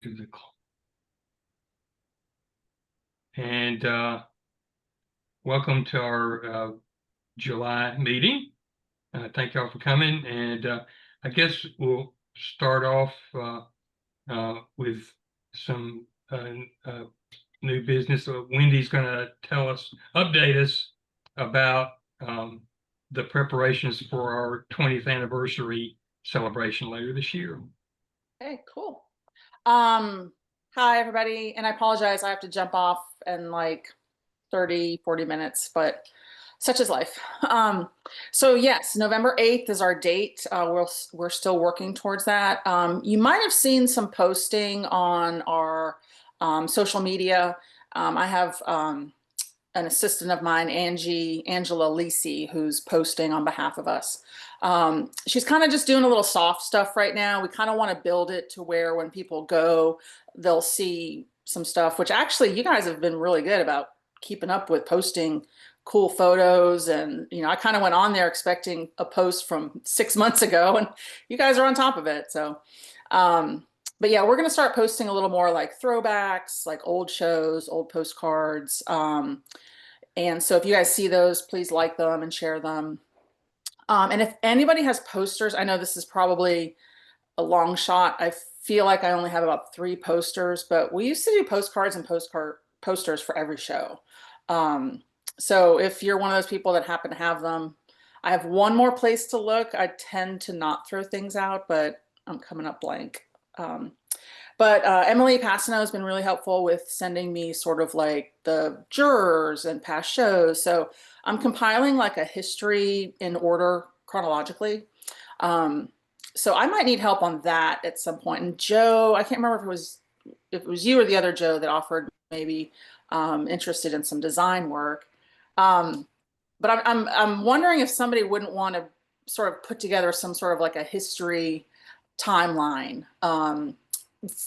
to the and welcome to our July meeting. Thank y'all for coming, and I guess we'll start off with some new business. Wendy's going to update us about the preparations for our 20th anniversary celebration later this year. Okay, cool. Hi everybody, and I apologize, I have to jump off in like 30-40 minutes, but such is life. So yes, November 8th is our date. We're still working towards that. You might have seen some posting on our social media. I have an assistant of mine, Angela Lisi, who's posting on behalf of us. She's kind of just doing a little soft stuff right now. We kind of want to build it to where when people go, they'll see some stuff, which actually you guys have been really good about keeping up with posting cool photos. And, you know, I kind of went on there expecting a post from 6 months ago, and you guys are on top of it. So, but yeah, we're going to start posting a little more like throwbacks, like old shows, old postcards. And so if you guys see those, please like them and share them. And if anybody has posters, I know this is probably a long shot. I feel like I only have about 3 posters, but we used to do postcards and posters for every show. So if you're one of those people that happen to have them, I have one more place to look. I tend to not throw things out, but I'm coming up blank. But Emily Passano has been really helpful with sending me sort of like the jurors and past shows. So I'm compiling like a history in order chronologically. So I might need help on that at some point. And Joe, I can't remember if it was you or the other Joe that offered maybe interested in some design work. But I'm wondering if somebody wouldn't want to sort of put together some sort of like a history timeline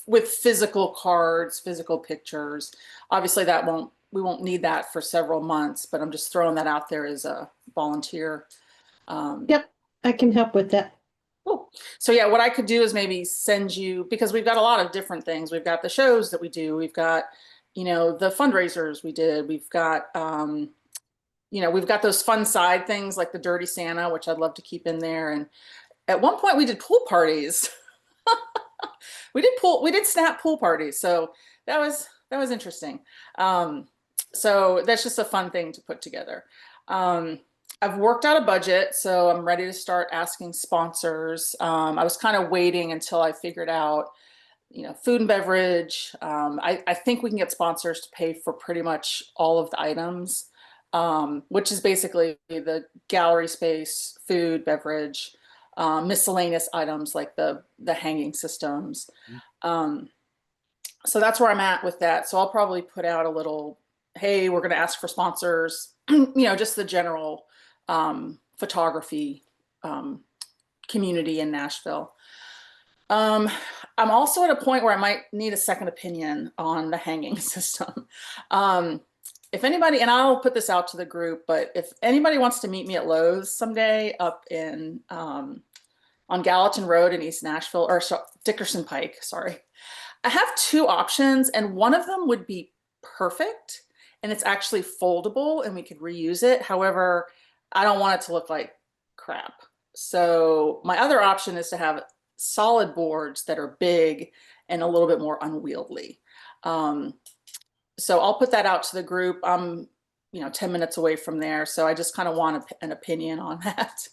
with physical cards, physical pictures. Obviously we won't need that for several months, but I'm just throwing that out there as a volunteer. Yep, I can help with that. Cool. So yeah, what I could do is maybe send you, because we've got a lot of different things. We've got the shows that we do. We've got, you know, the fundraisers we did. We've got, you know, we've got those fun side things like the Dirty Santa, which I'd love to keep in there. And at one point we did pool parties. We did snap pool parties. So that was interesting. So that's just a fun thing to put together. I've worked out a budget, so I'm ready to start asking sponsors. I was kind of waiting until I figured out, you know, food and beverage. I think we can get sponsors to pay for pretty much all of the items, which is basically the gallery space, food, beverage, miscellaneous items like the hanging systems. So that's where I'm at with that. So I'll probably put out a little, hey, we're going to ask for sponsors, you know, just the general photography community in Nashville. I'm also at a point where I might need a second opinion on the hanging system. If anybody, and I'll put this out to the group, but if anybody wants to meet me at Lowe's someday up in on Gallatin Road in East Nashville, or Dickerson Pike, sorry. I have 2 options, and one of them would be perfect, and it's actually foldable and we could reuse it. However, I don't want it to look like crap. So my other option is to have solid boards that are big and a little bit more unwieldy. So I'll put that out to the group. I'm, you know, 10 minutes away from there. So I just kind of want an opinion on that.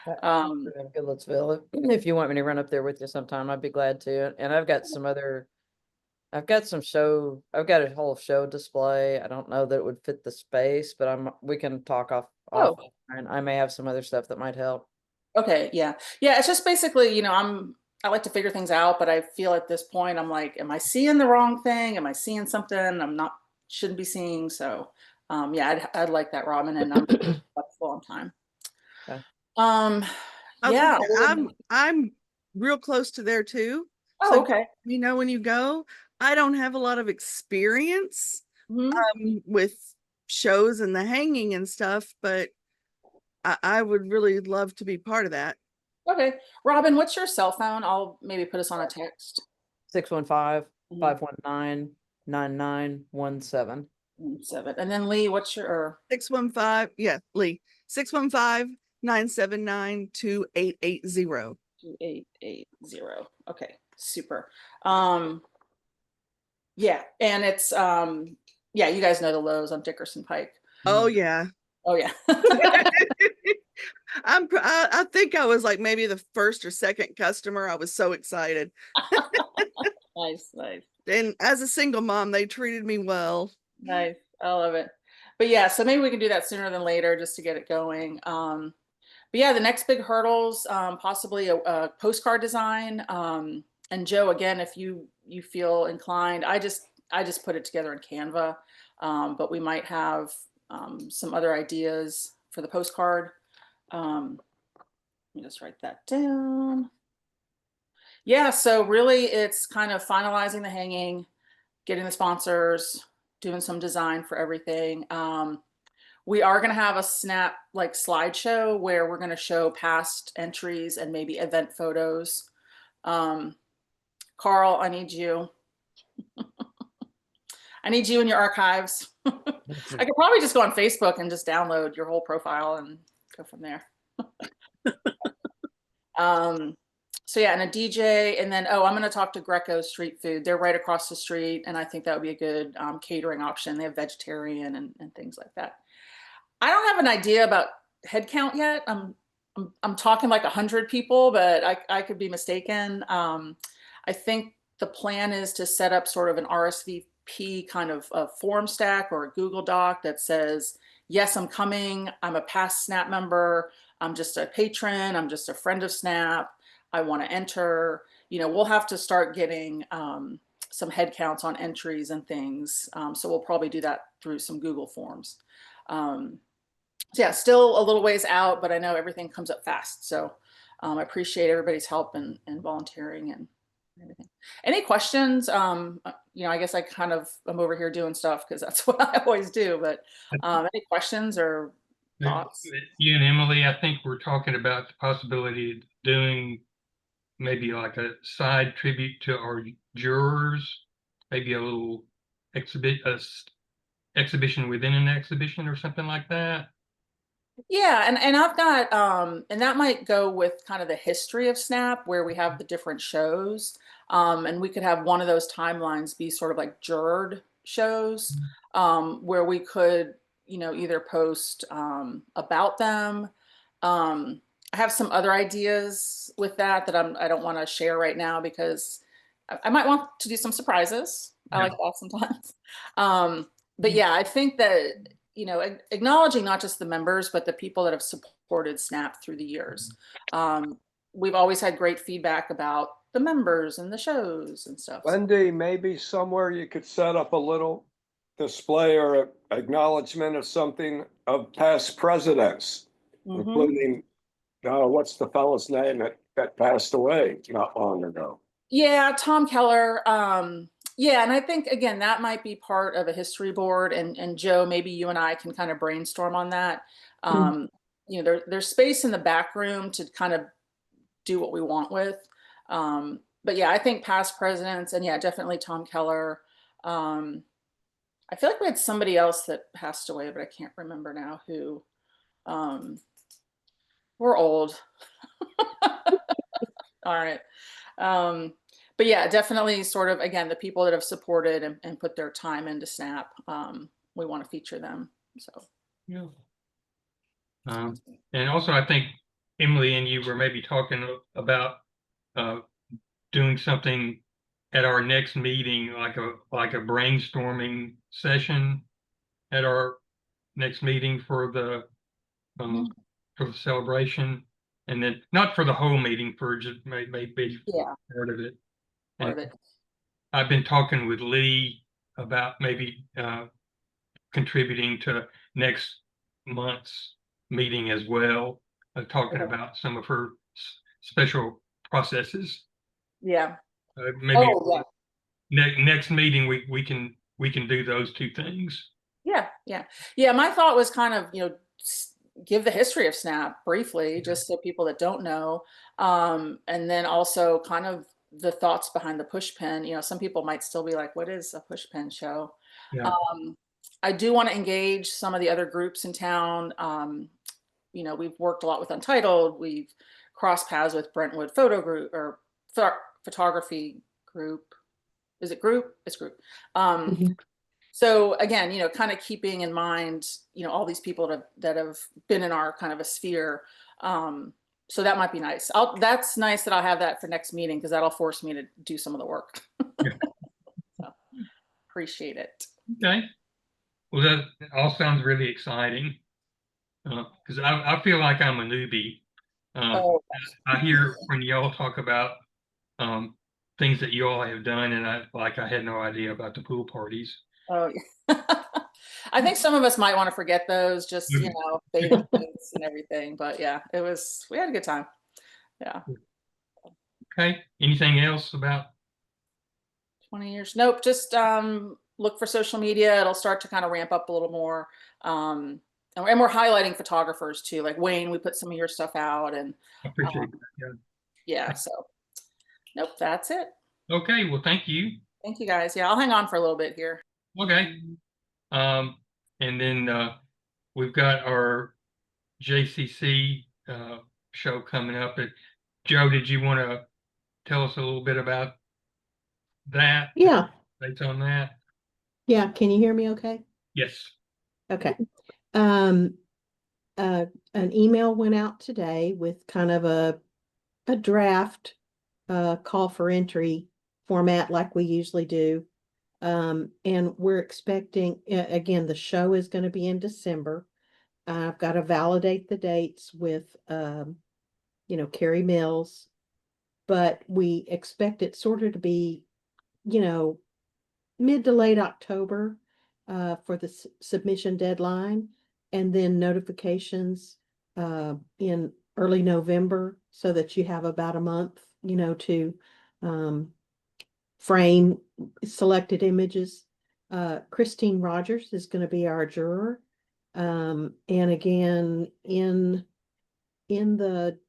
In Goodlettsville. If you want me to run up there with you sometime, I'd be glad to. And I've got I've got a whole show display. I don't know that it would fit the space, but we can talk off. And I may have some other stuff that might help. Okay. Yeah. It's just basically, you know, I like to figure things out, but I feel at this point, I'm like, am I seeing the wrong thing? Am I seeing something shouldn't be seeing? So, yeah, I'd like that, Robin, and I'm flexible on time. Okay. Yeah, I'm real close to there too. Oh, so, okay. You know, when you go, I don't have a lot of experience with shows and the hanging and stuff, but I would really love to be part of that. Okay. Robin, what's your cell phone? I'll maybe put us on a text. 615 Mhm. 519-9917. 7. And then Lee, what's your, 615, yeah, Lee, 615-979-2880. 2880. Okay, super. Yeah, and it's yeah, you guys know the Lowe's on Dickerson Pike. Oh yeah. Oh yeah. I think I was like maybe the first or second customer. I was so excited. Nice, nice, And as a single mom, they treated me well. nice. I love it. But yeah, so maybe we can do that sooner than later just to get it going. But yeah, the next big hurdles, possibly a postcard design. And Joe, again, if you feel inclined, I just put it together in Canva, but we might have some other ideas for the postcard. Let me just write that down. Yeah, so really it's kind of finalizing the hanging, getting the sponsors, doing some design for everything. We are going to have a snap like slideshow where we're going to show past entries and maybe event photos. Carl, I need you. I need you in your archives. I could probably just go on Facebook and just download your whole profile and go from there. So yeah, and a DJ, and then, oh, I'm going to talk to Greco Street Food. They're right across the street, and I think that would be a good catering option. They have vegetarian and things like that. I don't have an idea about head count yet. I'm talking like 100 people, but I could be mistaken. I think the plan is to set up sort of an RSVP kind of a form stack or a Google Doc that says, yes, I'm coming. I'm a past Snap member. I'm just a patron. I'm just a friend of Snap. I want to enter. You know, we'll have to start getting some head counts on entries and things. So we'll probably do that through some Google Forms. So yeah, still a little ways out, but I know everything comes up fast. So I appreciate everybody's help and volunteering and everything. Any questions? You know, I guess I kind of am over here doing stuff because that's what I always do. But any questions or thoughts? You and Emily, I think we're talking about the possibility of doing maybe like a side tribute to our jurors, maybe a little exhibition within an exhibition or something like that. Yeah, and I've got and that might go with kind of the history of Snap where we have the different shows. And we could have one of those timelines be sort of like juror shows, where we could, you know, either post about them. I have some other ideas with that I don't want to share right now because I might want to do some surprises. I Yeah. like that sometimes. But yeah, I think that, you know, acknowledging not just the members, but the people that have supported Snap through the years. We've always had great feedback about the members and the shows and stuff. Wendy, maybe somewhere you could set up a little display or acknowledgement of something of past presidents, Mhm. including, what's the fellow's name that passed away not long ago? Yeah, Tom Keller. Yeah, and I think again that might be part of a history board. And Joe, maybe you and I can kind of brainstorm on that. You know, there's space in the back room to kind of do what we want with. But yeah, I think past presidents, and yeah, definitely Tom Keller. I feel like we had somebody else that passed away, but I can't remember now who. We're old. All right. But yeah, definitely sort of, again, the people that have supported and put their time into Snap, we want to feature them. So. Yeah. And also, I think Emily and you were maybe talking about doing something at our next meeting, like a brainstorming session at our next meeting for the celebration, and then not for the whole meeting, for just maybe Yeah, part of it. part And of it. I've been talking with Lee about maybe contributing to next month's meeting as well, talking Okay. about some of her special processes. Yeah. Maybe Oh, yeah. next meeting we can do those two things. Yeah. Yeah. Yeah. My thought was kind of, you know, give the history of Snap briefly, just so people that don't know. And then also kind of the thoughts behind the push pin. You know, some people might still be like, what is a push pin show? Yeah. I do want to engage some of the other groups in town. You know, we've worked a lot with Untitled. We've crossed paths with Brentwood Photo Group or Photography Group. Is it group? It's group. Mhm. So again, you know, kind of keeping in mind, you know, all these people that have been in our kind of a sphere. So that might be nice. That's nice that I'll have that for next meeting because that'll force me to do some of the work. Yeah. So, appreciate it. Okay. Well, that all sounds really exciting. Because I feel like I'm a newbie. Oh, I hear when y'all talk about things that you all have done, and I had no idea about the pool parties. oh, yeah. I think some of us might want to forget those, just, you know, bathing suits and everything. But yeah, we had a good time. Yeah. Okay. Anything else about? 20 years. Nope. Just look for social media. It'll start to kind of ramp up a little more. And we're highlighting photographers too. Like Wayne, we put some of your stuff out and I appreciate that. yeah, so nope, that's it. Yeah. Okay. Well, thank you. Thank you guys. Yeah, I'll hang on for a little bit here. Okay. And then we've got our JCC show coming up. Joe, did you want to tell us a little bit about that? Yeah, Based on that? yeah. Can you hear me okay? Yes. Okay. Um, an email went out today with kind of a draft call for entry format like we usually do. And we're expecting, again, the show is going to be in December. I've got to validate the dates with, you know, Carrie Mills, but we expect it sort of to be, you know, mid to late October for the submission deadline, and then notifications in early November so that you have about a month, you know, to frame selected images. Christine Rogers is going to be our juror. And again, in the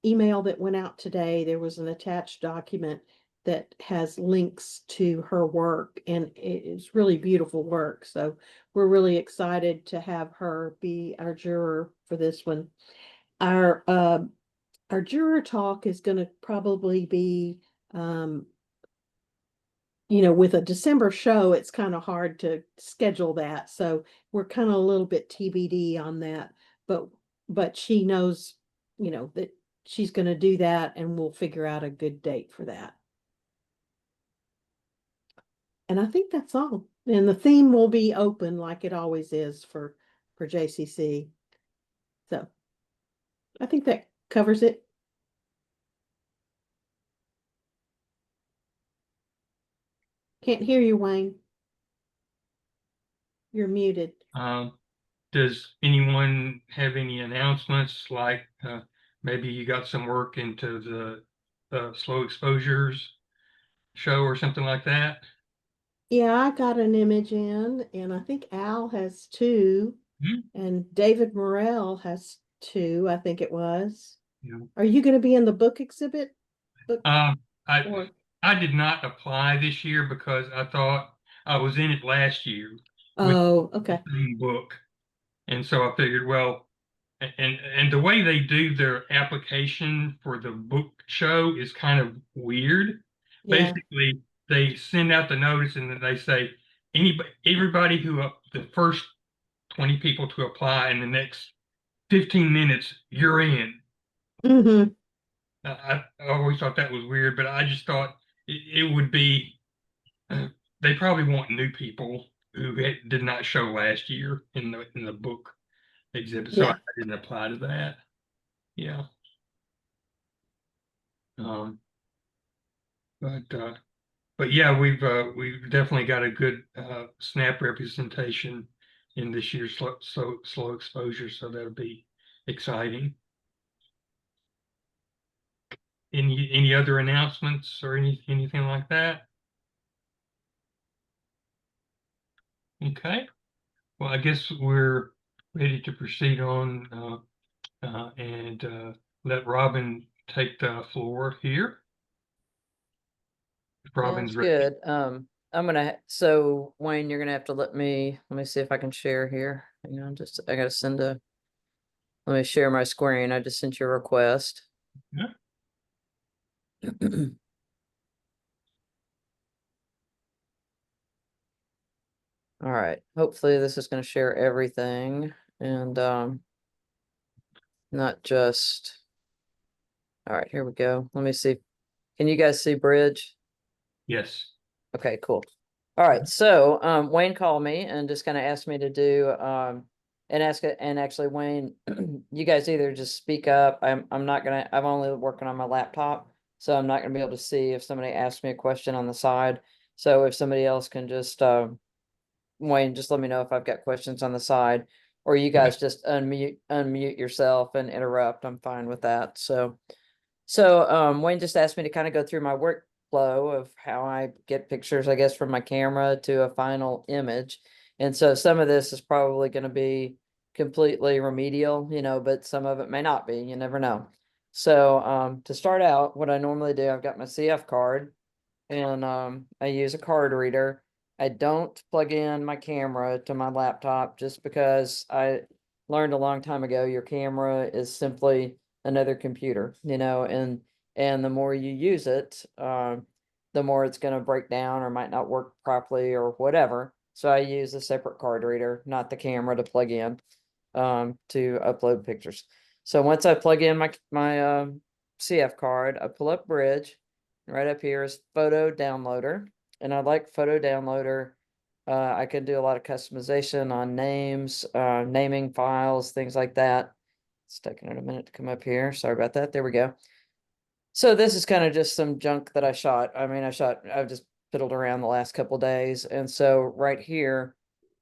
email that went out today, there was an attached document that has links to her work, and it's really beautiful work. So we're really excited to have her be our juror for this one. Our juror talk is going to probably be, you know, with a December show, it's kind of hard to schedule that. So we're kind of a little bit TBD on that, but she knows, you know, that she's going to do that, and we'll figure out a good date for that. And I think that's all. And the theme will be open like it always is for JCC. So I think that covers it. Can't hear you, Wayne. You're muted. Does anyone have any announcements, like maybe you got some work into the slow exposures show or something like that? Yeah, I got an image in, and I think Al has two, and David Morrell has two, I think it was. Yeah. Are you going to be in the book exhibit? I Or I did not apply this year because I thought I was in it last year with oh, the okay. same book, and so I figured, well, and the way they do their application for the book show is kind of weird. Yeah. Basically, they send out the notice and then they say everybody who the first 20 people to apply in the next 15 minutes, you're in. Mm-hmm. I always thought that was weird, but I just thought it would be, they probably want new people who did not show last year in the book exhibit, so I Yeah. didn't apply to that. Yeah. Um, but yeah, we've definitely got a good snap representation in this year's slow exposure, so that'll be exciting. Any other announcements or anything like that? Okay. Well, I guess we're ready to proceed on and let Robin take the floor here. Robin's Sounds ready. good. I'm gonna, so Wayne, you're gonna have to let me see if I can share here. Hang on, just, I gotta send a, let me share my screen. I just sent you a request. Yeah. All right, hopefully this is gonna share everything and, not just, all right, here we go. Let me see. Can you guys see Bridge? Yes. Okay, cool. All right, so Wayne called me and just kind of asked me to do and ask it, and actually Wayne, you guys either just speak up. I'm not gonna, I'm only working on my laptop, so I'm not gonna be able to see if somebody asks me a question on the side. So if somebody else can just Wayne, just let me know if I've got questions on the side, or you guys just unmute yourself and interrupt. I'm fine with that. So Wayne just asked me to kind of go through my workflow of how I get pictures, I guess, from my camera to a final image. And so some of this is probably going to be completely remedial, you know, but some of it may not be. You never know. So to start out, what I normally do, I've got my CF card and I use a card reader. I don't plug in my camera to my laptop just because I learned a long time ago your camera is simply another computer, you know, and the more you use it, the more it's going to break down or might not work properly or whatever. So I use a separate card reader, not the camera, to plug in to upload pictures. So once I plug in my CF card, I pull up Bridge. Right up here is Photo Downloader, and I like Photo Downloader. I can do a lot of customization on names, naming files, things like that. It's taking it a minute to come up here. Sorry about that. There we go. So this is kind of just some junk that I shot. I mean, I've just fiddled around the last couple days. And so right here,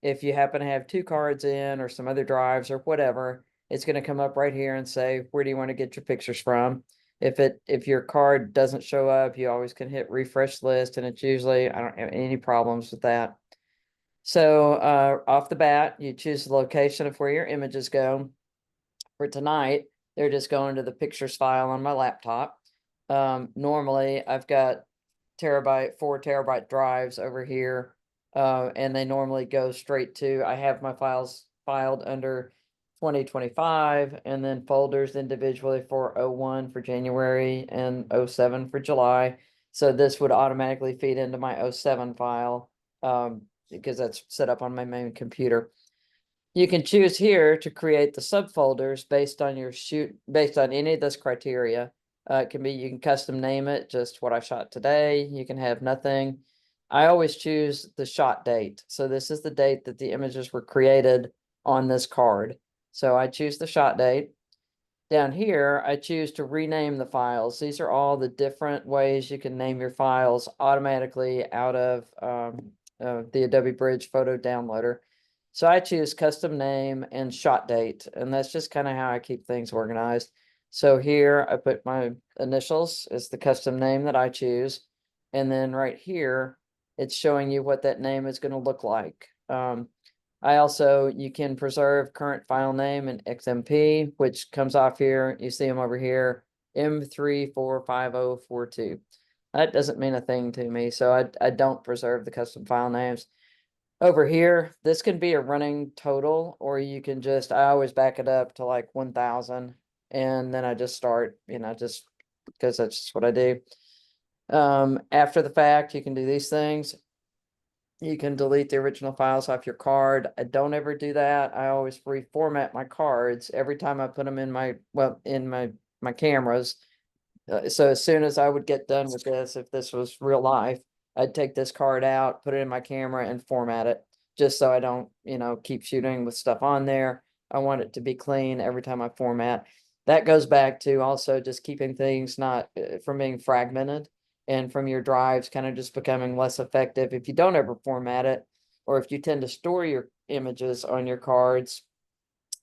if you happen to have two cards in or some other drives or whatever, it's going to come up right here and say, where do you want to get your pictures from? If your card doesn't show up, you always can hit refresh list, and it's usually, I don't have any problems with that. So off the bat, you choose the location of where your images go. For tonight, they're just going to the pictures file on my laptop. Normally I've got 4 terabyte drives over here. And they normally go straight to, I have my files filed under 2025 and then folders individually for 01 for January and 07 for July. So this would automatically feed into my 07 file, because that's set up on my main computer. You can choose here to create the subfolders based on your shoot, based on any of this criteria. It can be, you can custom name it, just what I shot today. You can have nothing. I always choose the shot date. So this is the date that the images were created on this card. So I choose the shot date. Down here, I choose to rename the files. These are all the different ways you can name your files automatically out of the Adobe Bridge photo downloader. So I choose custom name and shot date, and that's just kind of how I keep things organized. So here I put my initials as the custom name that I choose. And then right here, it's showing you what that name is going to look like. I also, you can preserve current file name in XMP, which comes off here. You see them over here, M345042. That doesn't mean a thing to me, so I don't preserve the custom file names. Over here, this can be a running total, or you can just, I always back it up to like 1000, and then I just start, you know, just because that's just what I do. After the fact, you can do these things. You can delete the original files off your card. I don't ever do that. I always reformat my cards every time I put them in my, well, in my cameras. So as soon as I would get done with this, if this was real life, I'd take this card out, put it in my camera and format it, just so I don't, you know, keep shooting with stuff on there. I want it to be clean every time I format. That goes back to also just keeping things not from being fragmented and from your drives kind of just becoming less effective if you don't ever format it, or if you tend to store your images on your cards.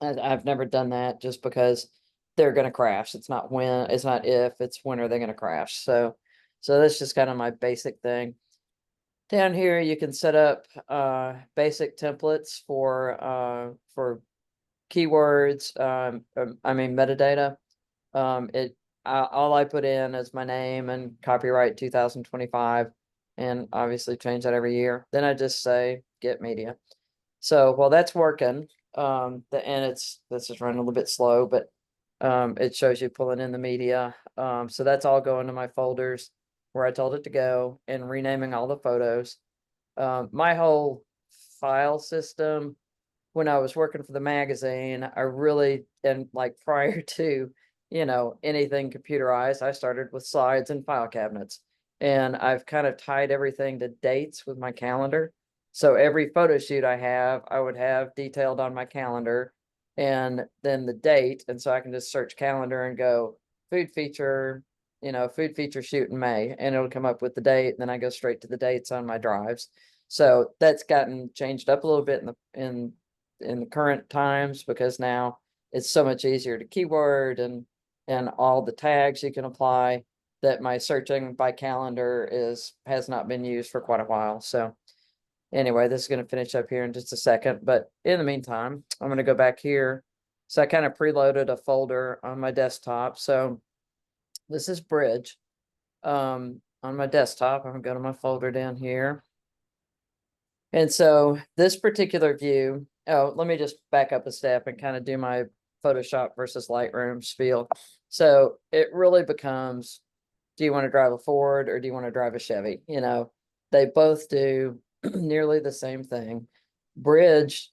I've never done that just because they're going to crash. It's not when, it's not if, it's when are they going to crash. So that's just kind of my basic thing. Down here, you can set up basic templates for keywords. I mean metadata. All I put in is my name and copyright 2025. and obviously change that every year. Then I just say get media. So while that's working, and this is running a little bit slow, but it shows you pulling in the media. So that's all going to my folders where I told it to go, and renaming all the photos. My whole file system, when I was working for the magazine, I really, and like prior to, anything computerized, I started with slides and file cabinets. And I've kind of tied everything to dates with my calendar. So every photo shoot I have, I would have detailed on my calendar and then the date. And so I can just search calendar and go food feature, food feature shoot in May, and it'll come up with the date. And then I go straight to the dates on my drives. So that's gotten changed up a little bit in the current times, because now it's so much easier to keyword and all the tags you can apply, that my searching by calendar has not been used for quite a while. So anyway, this is going to finish up here in just a second, but in the meantime, I'm going to go back here. So I kind of preloaded a folder on my desktop. So this is Bridge. On my desktop, I'm going to go to my folder down here. And so this particular view, let me just back up a step and kind of do my Photoshop versus Lightroom spiel. So it really becomes, do you want to drive a Ford or do you want to drive a Chevy? They both do nearly the same thing. Bridge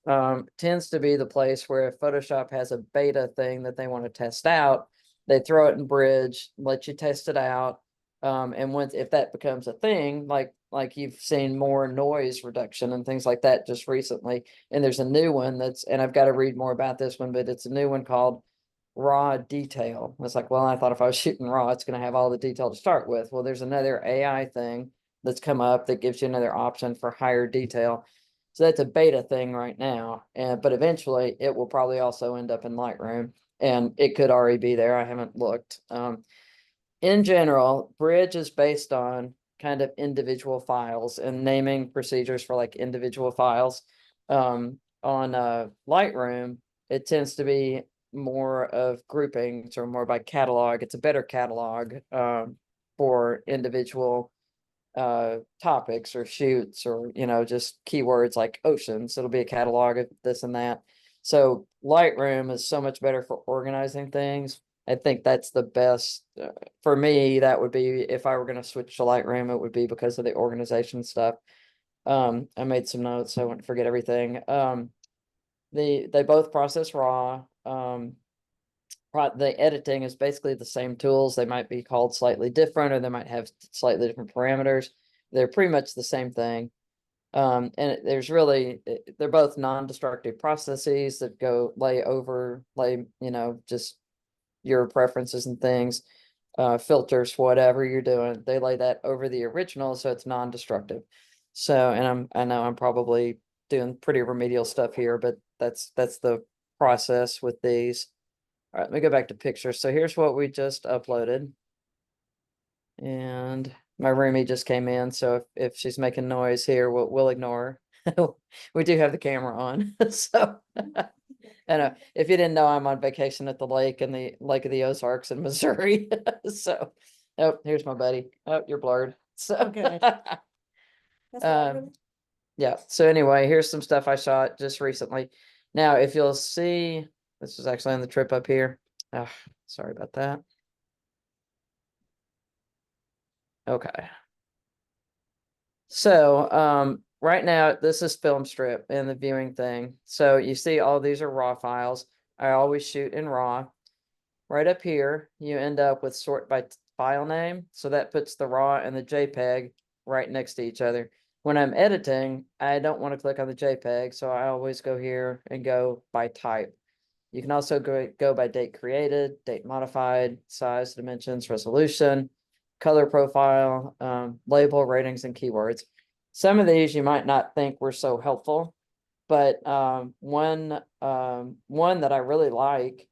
tends to be the place where if Photoshop has a beta thing that they want to test out, they throw it in Bridge, let you test it out. And if that becomes a thing, like you've seen more noise reduction and things like that just recently. And there's a new one and I've got to read more about this one, but it's a new one called raw detail. It's like, well, I thought if I was shooting raw, it's going to have all the detail to start with. Well, there's another AI thing that's come up that gives you another option for higher detail. So that's a beta thing right now. But eventually it will probably also end up in Lightroom, and it could already be there. I haven't looked. In general, Bridge is based on kind of individual files and naming procedures for like individual files. On Lightroom, it tends to be more of groupings or more by catalog. It's a better catalog for individual topics or shoots, or just keywords like oceans. It'll be a catalog of this and that. So Lightroom is so much better for organizing things. I think that's the best for me. That would be, if I were going to switch to Lightroom, it would be because of the organization stuff. I made some notes so I wouldn't forget everything. They both process raw. The editing is basically the same tools. They might be called slightly different, or they might have slightly different parameters. They're pretty much the same thing. And they're both non-destructive processes that lay just your preferences and things, filters, whatever you're doing, they lay that over the original, so it's non-destructive. So, and I know I'm probably doing pretty remedial stuff here, but that's the process with these. All right, let me go back to pictures. So here's what we just uploaded. And my roomie just came in, so if she's making noise here, we'll ignore her. We do have the camera on, so I know if you didn't know, I'm on vacation at the lake of the Ozarks in Missouri. So, oh, here's my buddy. Oh, you're blurred. So, Okay. yeah. So anyway, here's some stuff I shot just recently. Now, if you'll see, this was actually on the trip up here. Oh, sorry about that. Okay. So, right now, this is film strip and the viewing thing. So you see all these are raw files. I always shoot in raw. Right up here, you end up with sort by file name. So that puts the raw and the JPEG right next to each other. When I'm editing, I don't want to click on the JPEG. So I always go here and go by type. You can also go by date created, date modified, size, dimensions, resolution, color profile, label, ratings, and keywords. Some of these you might not think were so helpful, but one that I really like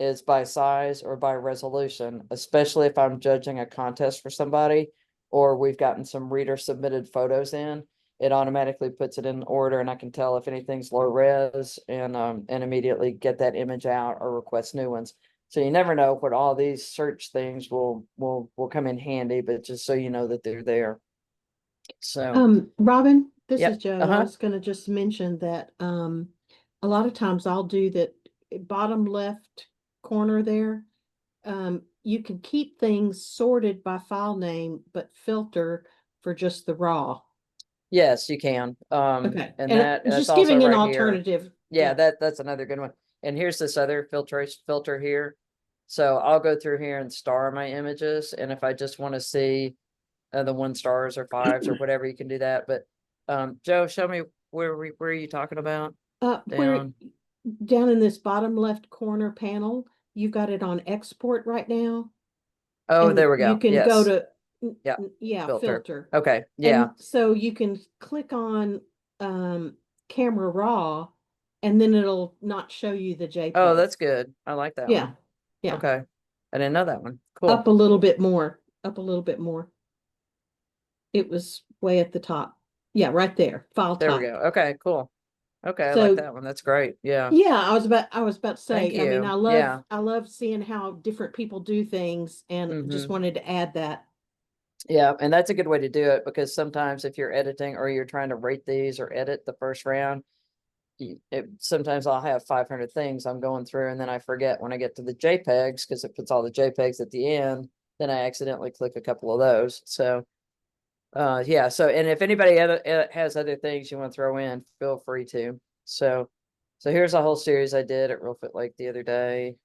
is by size or by resolution, especially if I'm judging a contest for somebody, or we've gotten some reader submitted photos in. It automatically puts it in order, and I can tell if anything's low res and immediately get that image out or request new ones. So you never know what all these search things will come in handy, but just so you know that they're there. So, Robin, this Yep, is Joe. I uh-huh. was gonna just mention that, a lot of times I'll do that bottom left corner there. You can keep things sorted by file name, but filter for just the raw. yes, you can. Okay, And and that's just also giving an right here. alternative. Yeah, that's another good one. And here's this other filter here. So I'll go through here and star my images. And if I just want to see the 1 stars or 5s or whatever, you can do that. But Joe, show me where are you talking about? Where Down. down in this bottom left corner panel, you got it on export right now. Oh, And there we you go. can go Yes. to, Yeah. yeah, Filter. filter. Okay. Yeah. And so you can click on camera raw, and then it'll not show you the JPEG. Oh, that's good. I like that Yeah, one. yeah. Okay. I didn't know that one. Cool. Up a little bit more, up a little bit more. It was way at the top. Yeah, right there, file There we type. go. Okay, cool. Okay, I So like that one. That's great. Yeah. yeah, I was about to Thank say, I mean, you. Yeah. I love seeing how different people do things, and just Mhm. wanted to add that. Yeah, and that's a good way to do it, because sometimes if you're editing or you're trying to rate these or edit the first round, sometimes I'll have 500 things I'm going through, and then I forget when I get to the JPEGs, because it puts all the JPEGs at the end, then I accidentally click a couple of those. So yeah, so, and if anybody has other things you want to throw in, feel free to. So here's a whole series I did at Real Fit Lake the other day.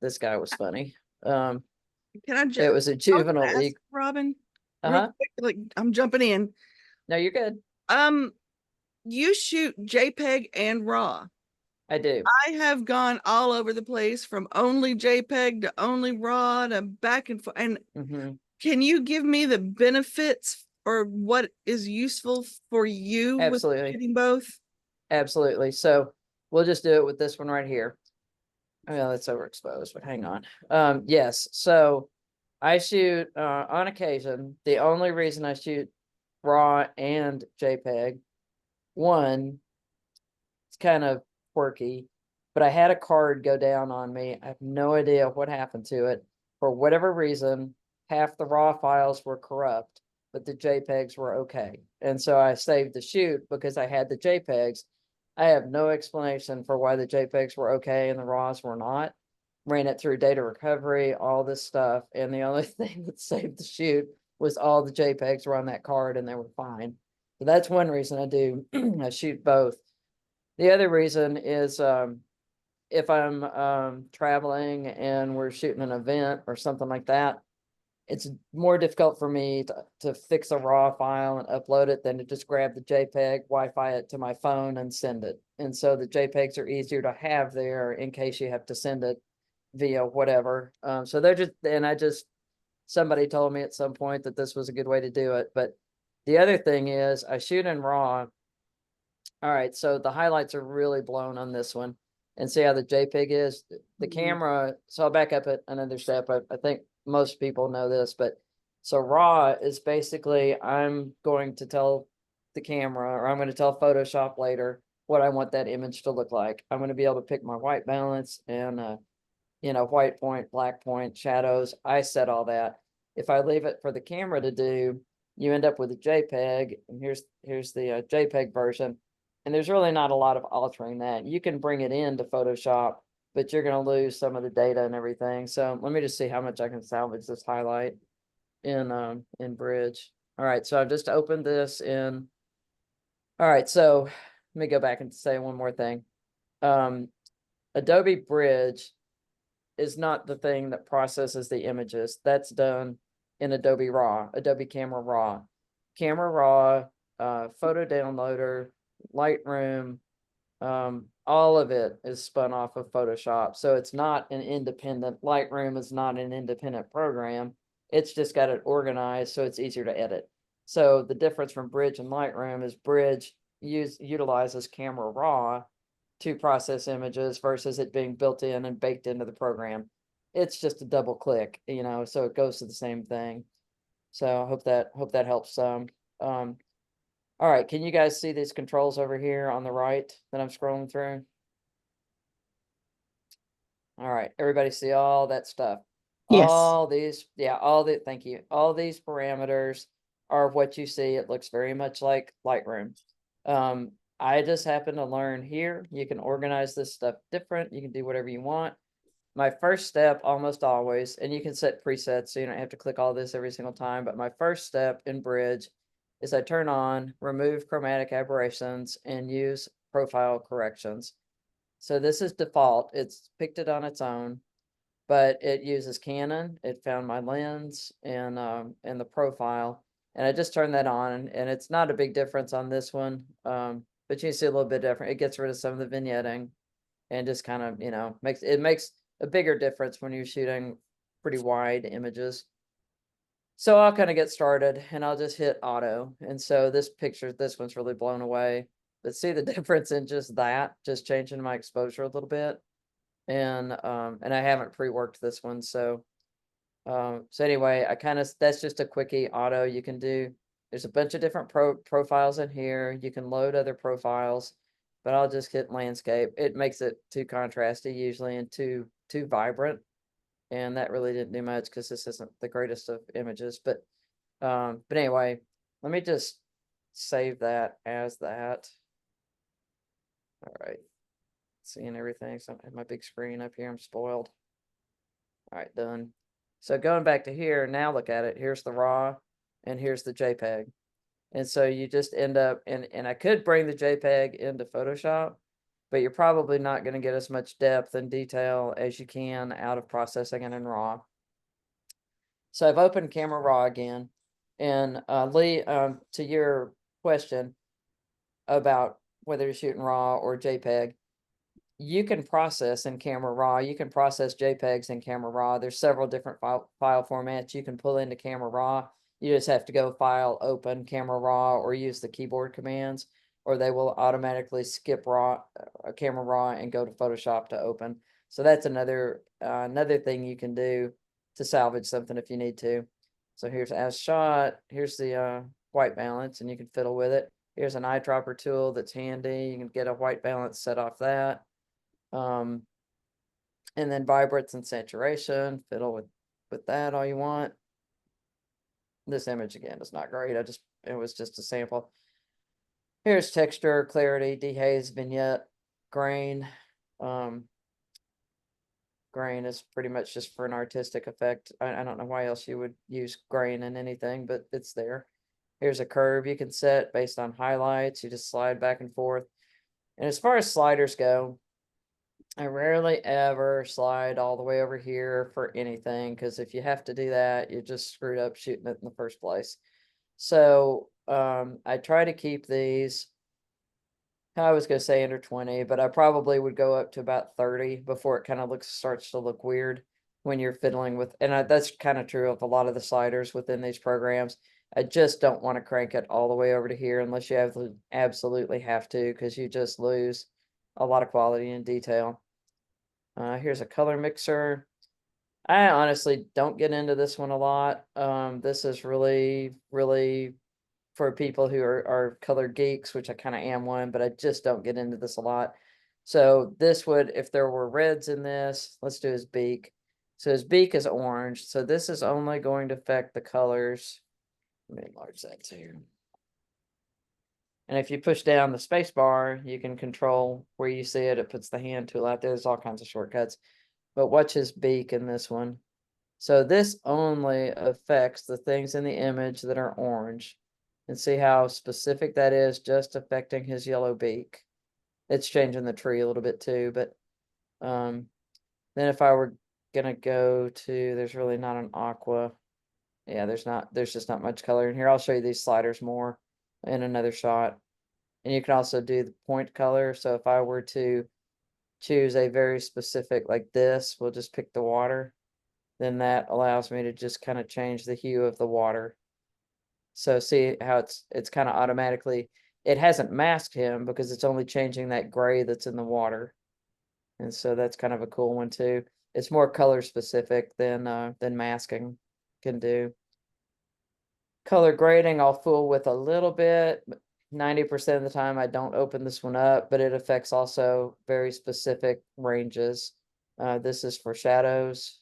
This guy was funny. Can I It just, was a juvenile ask league. Robin, real Uh-huh. quick, like, I'm jumping in. No, you're good. You shoot JPEG and RAW. I do. I have gone all over the place from only JPEG to only RAW to back and forth. And Mhm. can you give me the benefits or what is useful for you with Absolutely. shooting both? Absolutely. So we'll just do it with this one right here. Oh, yeah, that's overexposed, but hang on. Yes. So I shoot on occasion. The only reason I shoot RAW and JPEG, one, it's kind of quirky, but I had a card go down on me. I have no idea what happened to it. For whatever reason, half the RAW files were corrupt, but the JPEGs were okay. And so I saved the shoot because I had the JPEGs. I have no explanation for why the JPEGs were okay and the RAWs were not. Ran it through data recovery, all this stuff. And the only thing that saved the shoot was all the JPEGs were on that card and they were fine. So that's one reason I do, I shoot both. The other reason is if I'm traveling and we're shooting an event or something like that, it's more difficult for me to fix a RAW file and upload it than to just grab the JPEG, Wi-Fi it to my phone and send it. And so the JPEGs are easier to have there in case you have to send it via whatever. So they're just, and somebody told me at some point that this was a good way to do it. But the other thing is I shoot in RAW. All right, so the highlights are really blown on this one. And see how the JPEG is? The camera, so I'll back up at another step. I think most people know this, but so RAW is basically, I'm going to tell the camera, or I'm going to tell Photoshop later what I want that image to look like. I'm going to be able to pick my white balance and, white point, black point, shadows. I set all that. If I leave it for the camera to do, you end up with a JPEG, and here's the JPEG version. And there's really not a lot of altering that. You can bring it into Photoshop, but you're going to lose some of the data and everything. So let me just see how much I can salvage this highlight in Bridge. All right, so I've just opened this in. All right, so let me go back and say one more thing. Adobe Bridge is not the thing that processes the images. That's done in Adobe Raw, Adobe Camera Raw. Camera Raw, photo downloader, Lightroom, all of it is spun off of Photoshop. So it's not an independent, Lightroom is not an independent program. It's just got it organized so it's easier to edit. So the difference from Bridge and Lightroom is Bridge utilizes Camera Raw to process images versus it being built in and baked into the program. It's just a double click, so it goes to the same thing. So I hope that helps some. All right, can you guys see these controls over here on the right that I'm scrolling through? All right, everybody see all that stuff? Yes. All these, yeah, thank you. All these parameters are what you see. It looks very much like Lightroom. I just happen to learn here. You can organize this stuff different. You can do whatever you want. My first step almost always, and you can set presets so you don't have to click all this every single time, but my first step in Bridge is I turn on remove chromatic aberrations and use profile corrections. So this is default. It's picked it on its own, but it uses Canon. It found my lens and the profile, and I just turned that on, and it's not a big difference on this one. But you see a little bit different. It gets rid of some of the vignetting and just kind of, makes a bigger difference when you're shooting pretty wide images. So I'll kind of get started and I'll just hit auto. And so this one's really blown away. But see the difference in just changing my exposure a little bit. And I haven't pre-worked this one. So anyway, that's just a quickie auto you can do. There's a bunch of different profiles in here. You can load other profiles, but I'll just hit landscape. It makes it too contrasty usually and too vibrant. And that really didn't do much because this isn't the greatest of images. But anyway, let me just save that as that. All right. Seeing everything. So I have my big screen up here. I'm spoiled. All right, done. So going back to here, now look at it. Here's the RAW and here's the JPEG. And so you just end up, and I could bring the JPEG into Photoshop, but you're probably not going to get as much depth and detail as you can out of processing it in RAW. So I've opened Camera Raw again. And Lee, to your question about whether you're shooting RAW or JPEG, you can process in Camera Raw. You can process JPEGs in Camera Raw. There's several different file formats you can pull into Camera Raw. You just have to go File, Open, Camera Raw, or use the keyboard commands, or they will automatically skip Camera Raw and go to Photoshop to open. So that's another thing you can do to salvage something if you need to. So here's as shot. Here's the white balance, and you can fiddle with it. Here's an eyedropper tool that's handy. You can get a white balance set off that. And then vibrance and saturation, fiddle with that all you want. This image again is not great. It was just a sample. Here's texture, clarity, dehaze, vignette, grain. Grain is pretty much just for an artistic effect. I don't know why else you would use grain in anything, but it's there. Here's a curve you can set based on highlights. You just slide back and forth. And as far as sliders go, I rarely ever slide all the way over here for anything, because if you have to do that, you're just screwed up shooting it in the first place. So I try to keep these, I was going to say under 20, but I probably would go up to about 30 before it kind of starts to look weird when you're fiddling with, and that's kind of true of a lot of the sliders within these programs. I just don't want to crank it all the way over to here unless you absolutely have to, because you just lose a lot of quality and detail. Here's a color mixer. I honestly don't get into this one a lot. This is really, really for people who are color geeks, which I kind of am one, but I just don't get into this a lot. So this would, if there were reds in this, let's do his beak. So his beak is orange. So this is only going to affect the colors. Let me enlarge that too. And if you push down the space bar, you can control where you see it. It puts the hand tool out there. There's all kinds of shortcuts. But watch his beak in this one. So this only affects the things in the image that are orange. And see how specific that is, just affecting his yellow beak. It's changing the tree a little bit too. But then if I were going to go to, there's really not an aqua. Yeah, there's just not much color in here. I'll show you these sliders more in another shot. And you can also do the point color. So if I were to choose a very specific, like this, we'll just pick the water. Then that allows me to just kind of change the hue of the water. So see how it's kind of automatically, it hasn't masked him because it's only changing that gray that's in the water. And so that's kind of a cool one too. It's more color specific than masking can do. Color grading, I'll fool with a little bit. 90% of the time I don't open this one up, but it affects also very specific ranges. This is for shadows.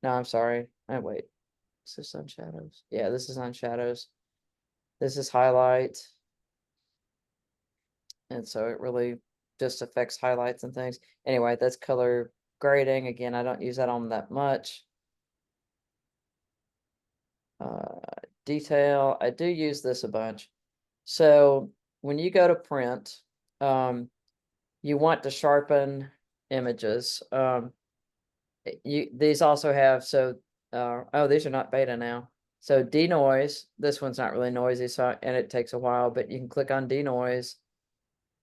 No, I'm sorry. Wait. Is this on shadows? Yeah, this is on shadows. This is highlight. And so it really just affects highlights and things. Anyway, that's color grading. Again, I don't use that on that much. Detail, I do use this a bunch. So when you go to print, you want to sharpen images. These also have, so oh, these are not beta now. So denoise, this one's not really noisy, so and it takes a while, but you can click on denoise.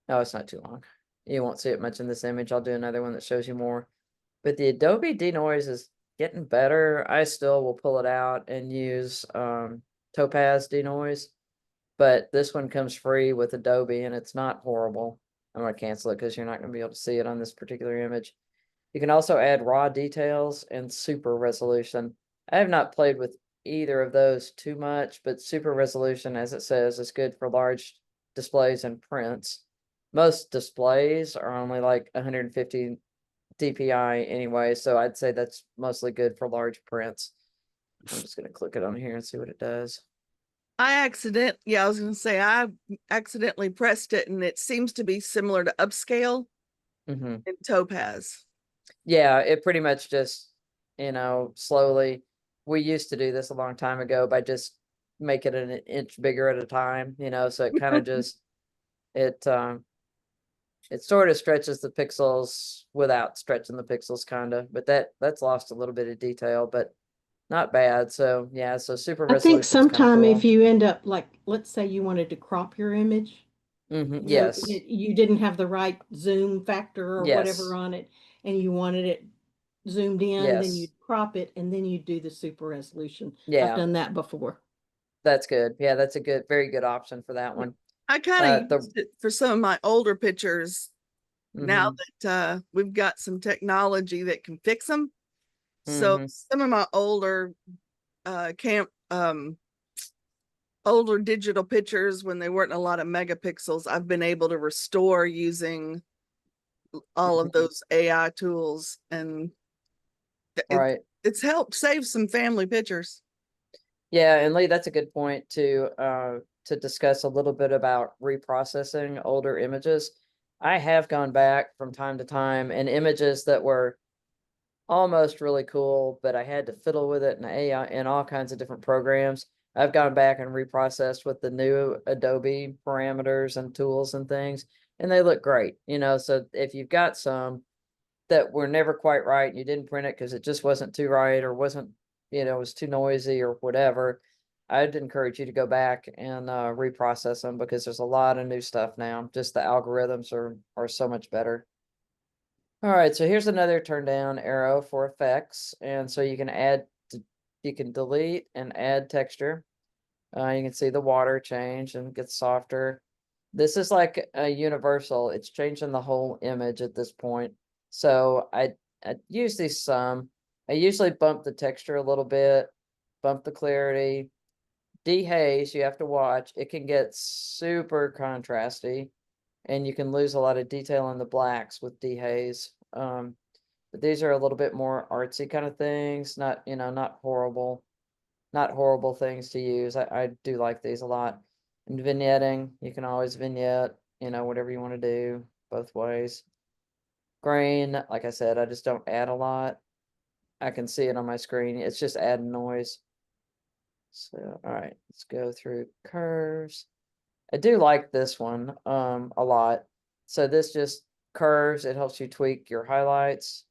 No, it's not too long. You won't see it much in this image. I'll do another one that shows you more. But the Adobe denoise is getting better. I still will pull it out and use Topaz denoise, but this one comes free with Adobe and it's not horrible. I'm gonna cancel it because you're not gonna be able to see it on this particular image. You can also add raw details and super resolution. I have not played with either of those too much, but super resolution, as it says, is good for large displays and prints. Most displays are only like 150 DPI anyway, so I'd say that's mostly good for large prints. I'm just gonna click it on here and see what it does. I was gonna say, I accidentally pressed it and it seems to be similar to upscale Mm-hmm. in Topaz. Yeah, it pretty much just, slowly. We used to do this a long time ago by just make it an inch bigger at a time, so it kind of just, it sort of stretches the pixels without stretching the pixels kind of, but that's lost a little bit of detail, but not bad. So yeah, so super I think resolution is kind of sometime if cool. you end up like, let's say you wanted to crop your image, Yes, you didn't have the right zoom factor or whatever yes, on it, and you wanted it zoomed in, then yes. you'd crop it and then you do the super resolution. I've Yeah, done that before. that's good. Yeah, that's a very good option for that one. I kind of The used it for some of my older pictures now mhm, that we've got some technology that can fix them. So mhm. some of my older older digital pictures when they weren't a lot of megapixels, I've been able to restore using all of those AI tools, and Right. it's helped save some family pictures. Yeah, and Lee, that's a good point to discuss a little bit about reprocessing older images. I have gone back from time to time and images that were almost really cool, but I had to fiddle with it in AI and all kinds of different programs. I've gone back and reprocessed with the new Adobe parameters and tools and things, and they look great, So if you've got some that were never quite right, and you didn't print it because it just wasn't too right or wasn't, it was too noisy or whatever, I'd encourage you to go back and reprocess them because there's a lot of new stuff now. Just the algorithms are so much better. All right, so here's another turn down arrow for effects. And so you can you can delete and add texture. You can see the water change and get softer. This is like a universal. It's changing the whole image at this point. So I use these some. I usually bump the texture a little bit, bump the clarity. Dehaze, you have to watch. It can get super contrasty and you can lose a lot of detail in the blacks with dehaze. But these are a little bit more artsy kind of things, not, not horrible things to use. I do like these a lot. And vignetting, you can always vignette, whatever you want to do, both ways. Grain, like I said, I just don't add a lot. I can see it on my screen. It's just adding noise. So, all right, let's go through curves. I do like this one a lot. So this just curves, it helps you tweak your highlights.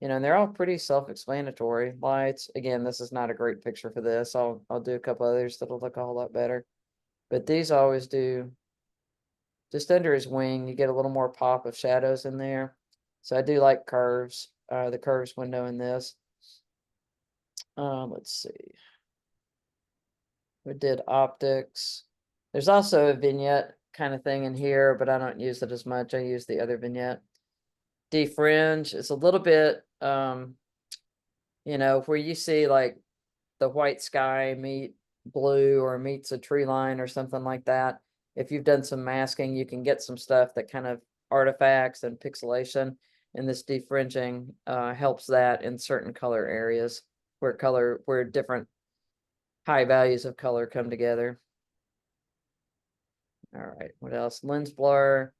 And they're all pretty self-explanatory. Lights, again, this is not a great picture for this. I'll do a couple others that'll look a whole lot better. But these always do just under his wing, you get a little more pop of shadows in there. So I do like curves, the curves window in this. Let's see. We did optics. There's also a vignette kind of thing in here, but I don't use it as much. I use the other vignette. Defringe is a little bit, where you see like the white sky meet blue or meets a tree line or something like that. If you've done some masking, you can get some stuff that kind of artifacts and pixelation. And this defringing helps that in certain color areas where different high values of color come together. All right, what else? Lens blur.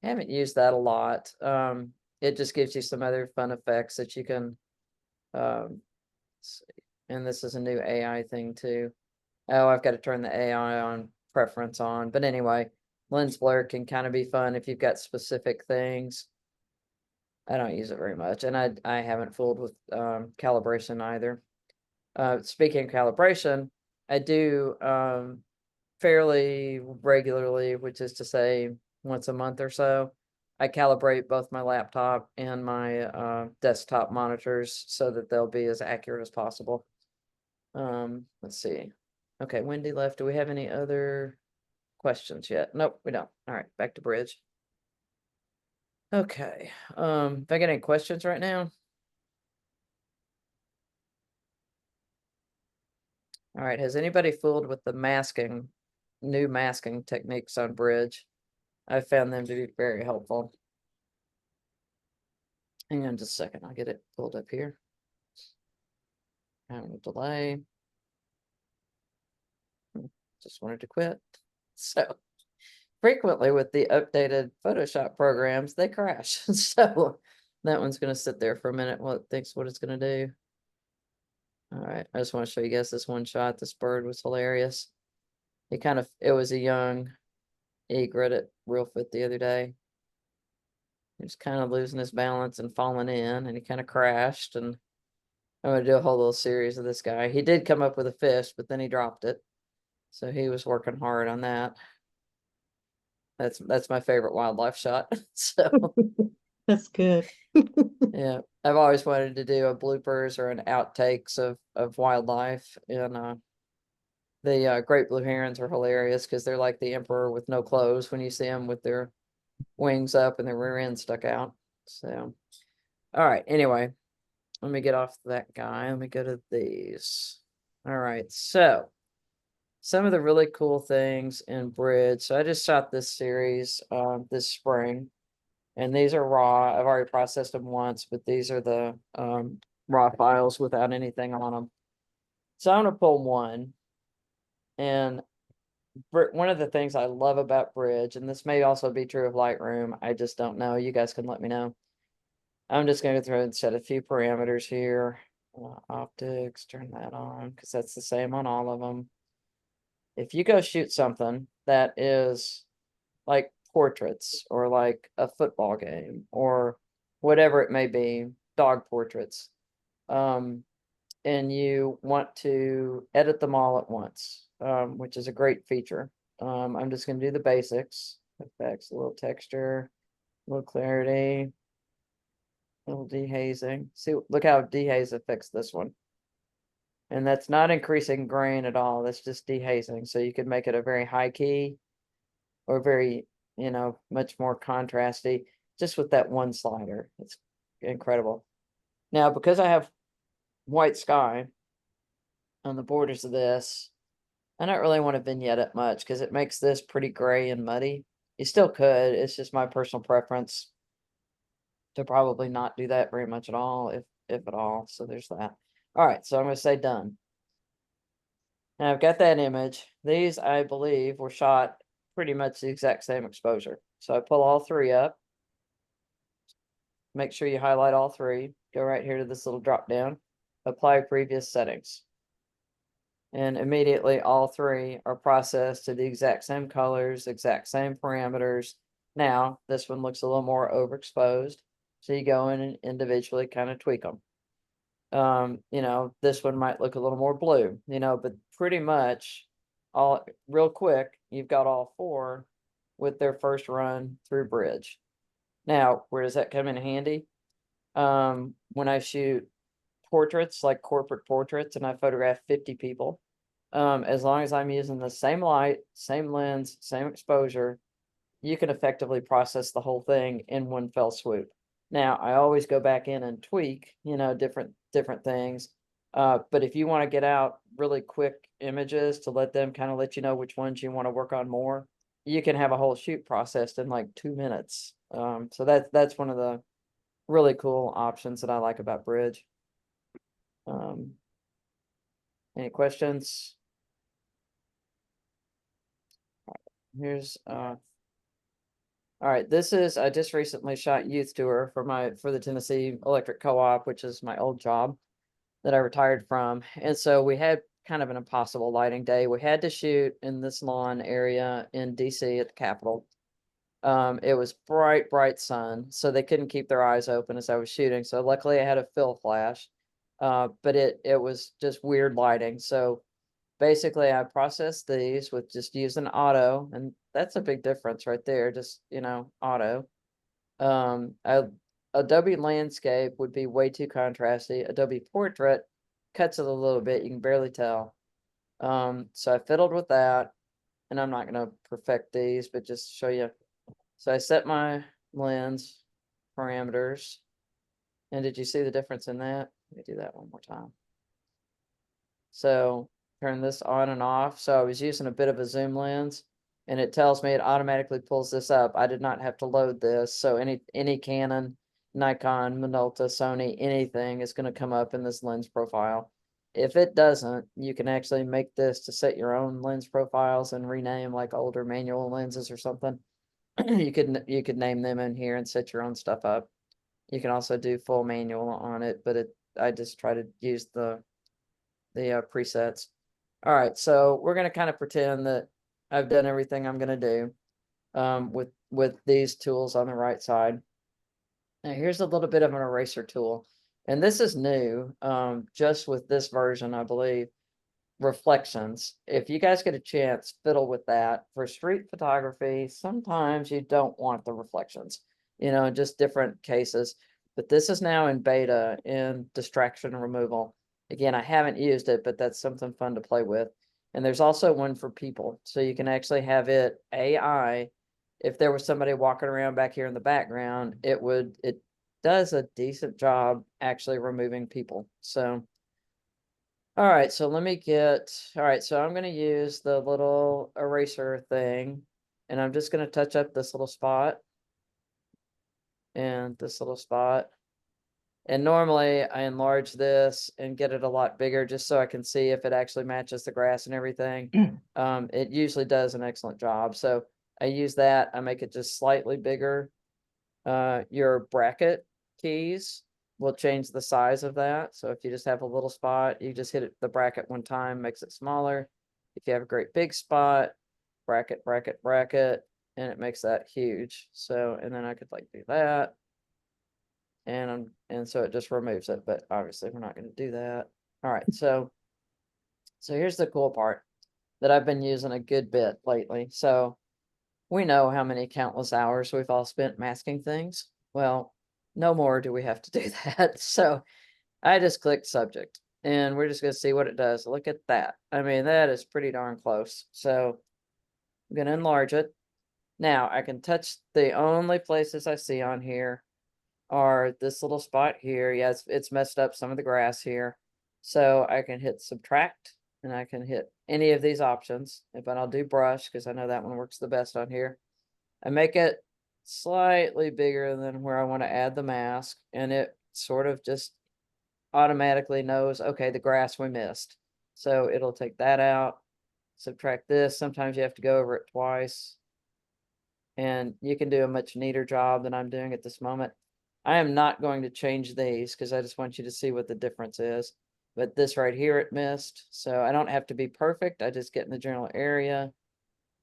Haven't used that a lot. It just gives you some other fun effects that you can, let's see. And this is a new AI thing too. Oh, I've got to turn the AI on preference on. But anyway, lens blur can kind of be fun if you've got specific things. I don't use it very much, and I haven't fooled with calibration either. Speaking of calibration, I do fairly regularly, which is to say once a month or so. I calibrate both my laptop and my desktop monitors so that they'll be as accurate as possible. Let's see. Okay, Wendy left. Do we have any other questions yet? Nope, we don't. All right, back to Bridge. Okay, if I get any questions right now. All right, has anybody fooled with the new masking techniques on Bridge? I found them to be very helpful. Hang on just a second, I'll get it pulled up here. Having a delay. Just wanted to quit. So frequently with the updated Photoshop programs, they crash. So that one's going to sit there for a minute while it thinks what it's going to do. All right, I just want to show you guys this one shot. This bird was hilarious. It was a young egret at Real Fit the other day. He was kind of losing his balance and falling in, and he kind of crashed. And I'm going to do a whole little series of this guy. He did come up with a fish, but then he dropped it. So he was working hard on that. That's my favorite wildlife shot. So That's good. yeah, I've always wanted to do a bloopers or an outtakes of wildlife. And the great blue herons are hilarious because they're like the emperor with no clothes when you see them with their wings up and their rear end stuck out. So, all right. Anyway, let me get off that guy. Let me go to these. All right. So some of the really cool things in Bridge. So I just shot this series this spring, and these are raw. I've already processed them once, but these are the raw files without anything on them. So I'm gonna pull one. And one of the things I love about Bridge, and this may also be true of Lightroom, I just don't know. You guys can let me know. I'm just going to go through and set a few parameters here. Optics, turn that on because that's the same on all of them. If you go shoot something that is like portraits or like a football game or whatever it may be, dog portraits, and you want to edit them all at once, which is a great feature. I'm just going to do the basics, effects, a little texture, a little clarity, a little dehazing. See, look how dehaze affects this one. And that's not increasing grain at all. That's just dehazing. So you could make it a very high key or very, much more contrasty just with that one slider. It's incredible. Now, because I have white sky on the borders of this, I don't really want to vignette it much because it makes this pretty gray and muddy. You still could. It's just my personal preference to probably not do that very much at all, if at all. So there's that. All right, so I'm going to say done. Now I've got that image. These, I believe, were shot pretty much the exact same exposure. So I pull all three up. Make sure you highlight all three. Go right here to this little drop down. Apply previous settings. And immediately all three are processed to the exact same colors, exact same parameters. Now, this one looks a little more overexposed. So you go in and individually kind of tweak them. This one might look a little more blue, but pretty much all real quick, you've got all four with their first run through Bridge. Now, where does that come in handy? When I shoot portraits, like corporate portraits, and I photograph 50 people, as long as I'm using the same light, same lens, same exposure, you can effectively process the whole thing in one fell swoop. Now, I always go back in and tweak, different things. But if you want to get out really quick images to let them kind of let you know which ones you want to work on more, you can have a whole shoot processed in like 2 minutes. So that's one of the really cool options that I like about Bridge. Any questions? Here's, all right, this is, I just recently shot youth tour for the Tennessee Electric Co-op, which is my old job that I retired from. And so we had kind of an impossible lighting day. We had to shoot in this lawn area in DC at the Capitol. It was bright, bright sun, so they couldn't keep their eyes open as I was shooting. So luckily I had a fill flash. But it was just weird lighting. So basically I processed these with just using auto, and that's a big difference right there. Just, auto. Adobe Landscape would be way too contrasty. Adobe Portrait cuts it a little bit. You can barely tell. So I fiddled with that, and I'm not going to perfect these, but just show you. So I set my lens parameters. And did you see the difference in that? Let me do that one more time. So turn this on and off. So I was using a bit of a zoom lens, and it tells me it automatically pulls this up. I did not have to load this. So any Canon, Nikon, Minolta, Sony, anything is going to come up in this lens profile. If it doesn't, you can actually make this to set your own lens profiles and rename like older manual lenses or something. You could name them in here and set your own stuff up. You can also do full manual on it, but I just try to use the presets. All right, so we're going to kind of pretend that I've done everything I'm going to do with these tools on the right side. Now here's a little bit of an eraser tool, and this is new, just with this version, I believe. Reflections. If you guys get a chance, fiddle with that. For street photography, sometimes you don't want the reflections, just different cases. But this is now in beta in distraction removal. Again, I haven't used it, but that's something fun to play with. And there's also one for people. So you can actually have it AI. If there was somebody walking around back here in the background, it does a decent job actually removing people. So all right, so let me all right, so I'm going to use the little eraser thing, and I'm just going to touch up this little spot and this little spot. And normally I enlarge this and get it a lot bigger just so I can see if it actually matches the grass and everything. It usually does an excellent job. So I use that, I make it just slightly bigger. Your bracket keys will change the size of that. So if you just have a little spot, you just hit the bracket one time, makes it smaller. If you have a great big spot, bracket, bracket, bracket, and it makes that huge. So, and then I could like do that. And so it just removes it, but obviously we're not going to do that. All right, so here's the cool part that I've been using a good bit lately. So we know how many countless hours we've all spent masking things. Well, no more do we have to do that. So I just clicked subject, and we're just going to see what it does. Look at that. I mean, that is pretty darn close. So I'm going to enlarge it. Now I can touch the only places I see on here are this little spot here. Yes, it's messed up some of the grass here. So I can hit subtract, and I can hit any of these options, but I'll do brush because I know that one works the best on here. I make it slightly bigger than where I want to add the mask, and it sort of just automatically knows, okay, the grass we missed. So it'll take that out, subtract this. Sometimes you have to go over it twice, and you can do a much neater job than I'm doing at this moment. I am not going to change these because I just want you to see what the difference is. But this right here, it missed. So I don't have to be perfect. I just get in the general area,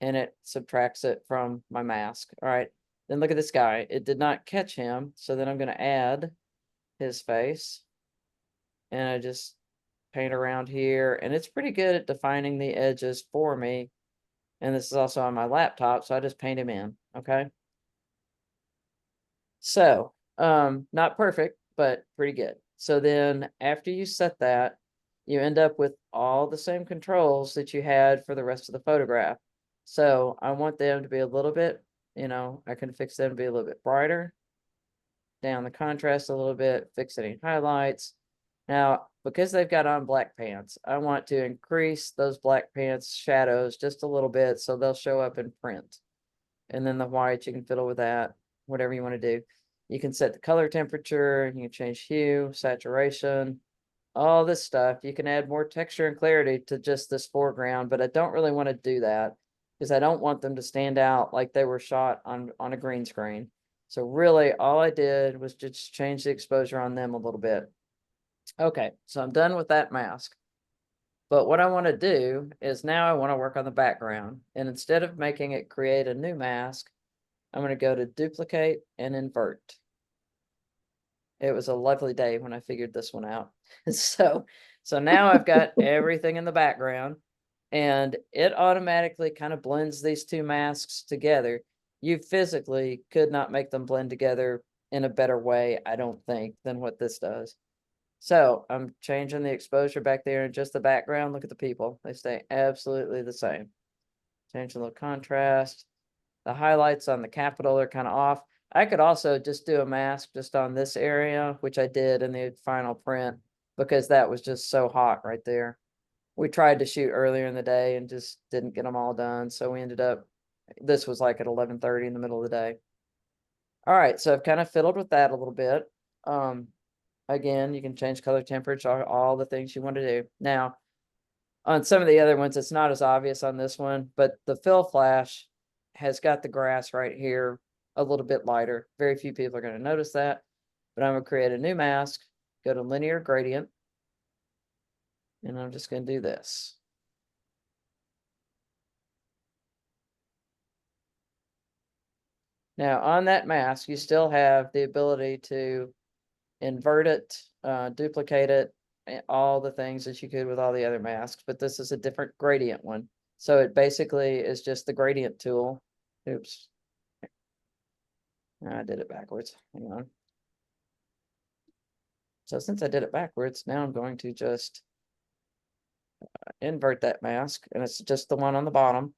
and it subtracts it from my mask. All right, then look at this guy. It did not catch him. So then I'm going to add his face, and I just paint around here, and it's pretty good at defining the edges for me. And this is also on my laptop, so I just paint him in. Okay. So, not perfect, but pretty good. So then after you set that, you end up with all the same controls that you had for the rest of the photograph. So I want them to be a little bit, I can fix them to be a little bit brighter, down the contrast a little bit, fix any highlights. Now, because they've got on black pants, I want to increase those black pants shadows just a little bit so they'll show up in print. And then the white, you can fiddle with that, whatever you want to do. You can set the color temperature, you can change hue, saturation, all this stuff. You can add more texture and clarity to just this foreground, but I don't really want to do that. because I don't want them to stand out like they were shot on a green screen. So really, all I did was just change the exposure on them a little bit. Okay, so I'm done with that mask. But what I want to do is now I want to work on the background. And instead of making it create a new mask, I'm going to go to duplicate and invert. It was a lovely day when I figured this one out. So now I've got everything in the background, and it automatically kind of blends these two masks together. You physically could not make them blend together in a better way, I don't think, than what this does. So I'm changing the exposure back there and just the background. Look at the people. They stay absolutely the same. Change a little contrast. The highlights on the capital are kind of off. I could also just do a mask just on this area, which I did in the final print because that was just so hot right there. We tried to shoot earlier in the day and just didn't get them all done. So we ended up, this was like at 11:30 in the middle of the day. All right, so I've kind of fiddled with that a little bit. Again, you can change color temperature, all the things you want to do. Now, on some of the other ones, it's not as obvious on this one, but the fill flash has got the grass right here a little bit lighter. Very few people are going to notice that, but I'm going to create a new mask, go to linear gradient, and I'm just going to do this. Now on that mask, you still have the ability to invert it, duplicate it, all the things that you could with all the other masks, but this is a different gradient one. So it basically is just the gradient tool. Oops. I did it backwards. Hang on. So since I did it backwards, now I'm going to just invert that mask, and it's just the one on the bottom.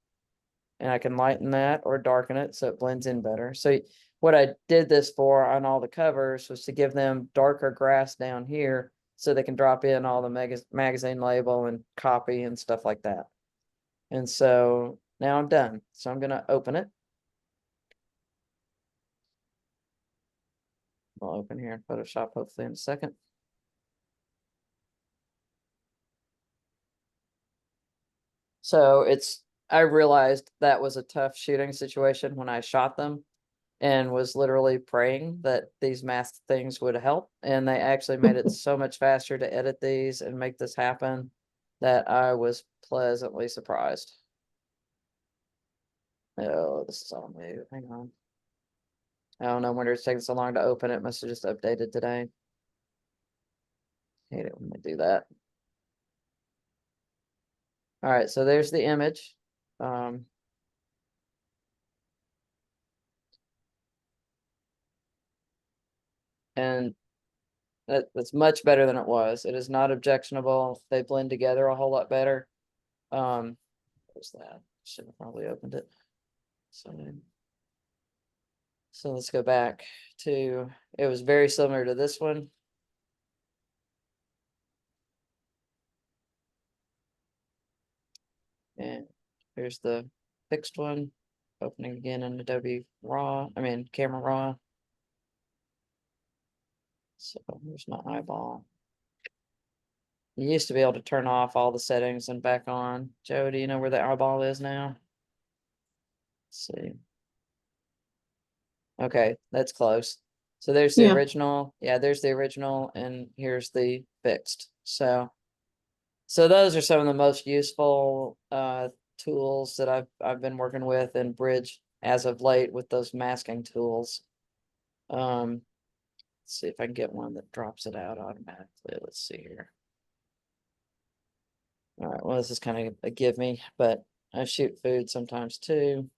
And I can lighten that or darken it so it blends in better. So what I did this for on all the covers was to give them darker grass down here so they can drop in all the magazine label and copy and stuff like that. And so now I'm done. So I'm going to open it. I'll open here in Photoshop hopefully in a second. So I realized that was a tough shooting situation when I shot them, and was literally praying that these masked things would help. And they actually made it so much faster to edit these and make this happen that I was pleasantly surprised. Oh, this is all new. Hang on. I don't know wonder it's taking so long to open it. Must have just updated today. Hate it when they do that. All right, so there's the image. And that's much better than it was. It is not objectionable. They blend together a whole lot better. Where's that? Should have probably opened it. So let's go back to, it was very similar to this one. And here's the fixed one, opening again in Adobe Camera Raw. So here's my eyeball. You used to be able to turn off all the settings and back on. Joe, do you know where the eyeball is now? Let's see. Okay, that's close. So there's the original. Yeah, there's the original, and here's the fixed. So those are some of the most useful tools that I've been working with in Bridge as of late with those masking tools. Let's see if I can get one that drops it out automatically. Let's see here. All right, well, this is kind of a give me, but I shoot food sometimes too.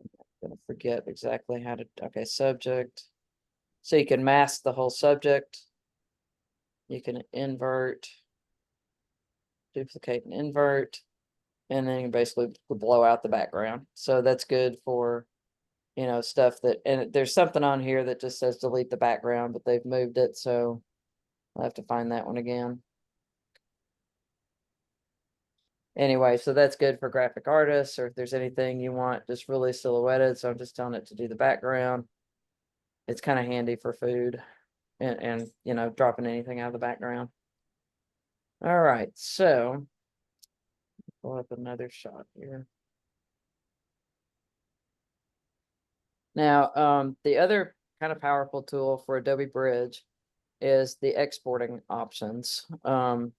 I'm gonna forget exactly how to, okay, subject. So you can mask the whole subject. You can invert, duplicate and invert, and then you basically blow out the background. So that's good for, stuff that, and there's something on here that just says delete the background, but they've moved it. So I'll have to find that one again. Anyway, so that's good for graphic artists, or if there's anything you want just really silhouetted. So I'm just telling it to do the background. It's kind of handy for food and dropping anything out of the background. All right, so pull up another shot here. Now, the other kind of powerful tool for Adobe Bridge is the exporting options. Let's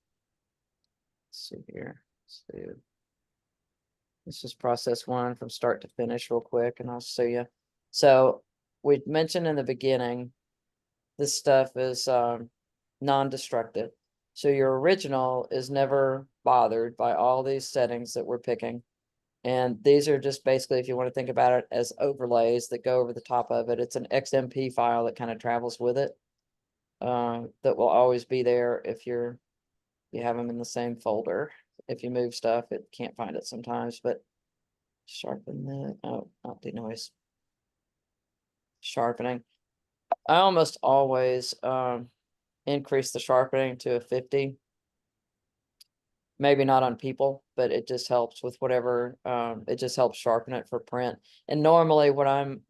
see here. Let's just process one from start to finish real quick, and I'll show you. So we mentioned in the beginning, this stuff is non-destructive. So your original is never bothered by all these settings that we're picking. And these are just basically, if you want to think about it as overlays that go over the top of it, it's an XMP file that kind of travels with it. That will always be there if you have them in the same folder. If you move stuff, it can't find it sometimes, but sharpen that. Oh, not denoise. Sharpening. I almost always increase the sharpening to a 50. Maybe not on people, but it just helps with whatever, it just helps sharpen it for print. And normally what I'm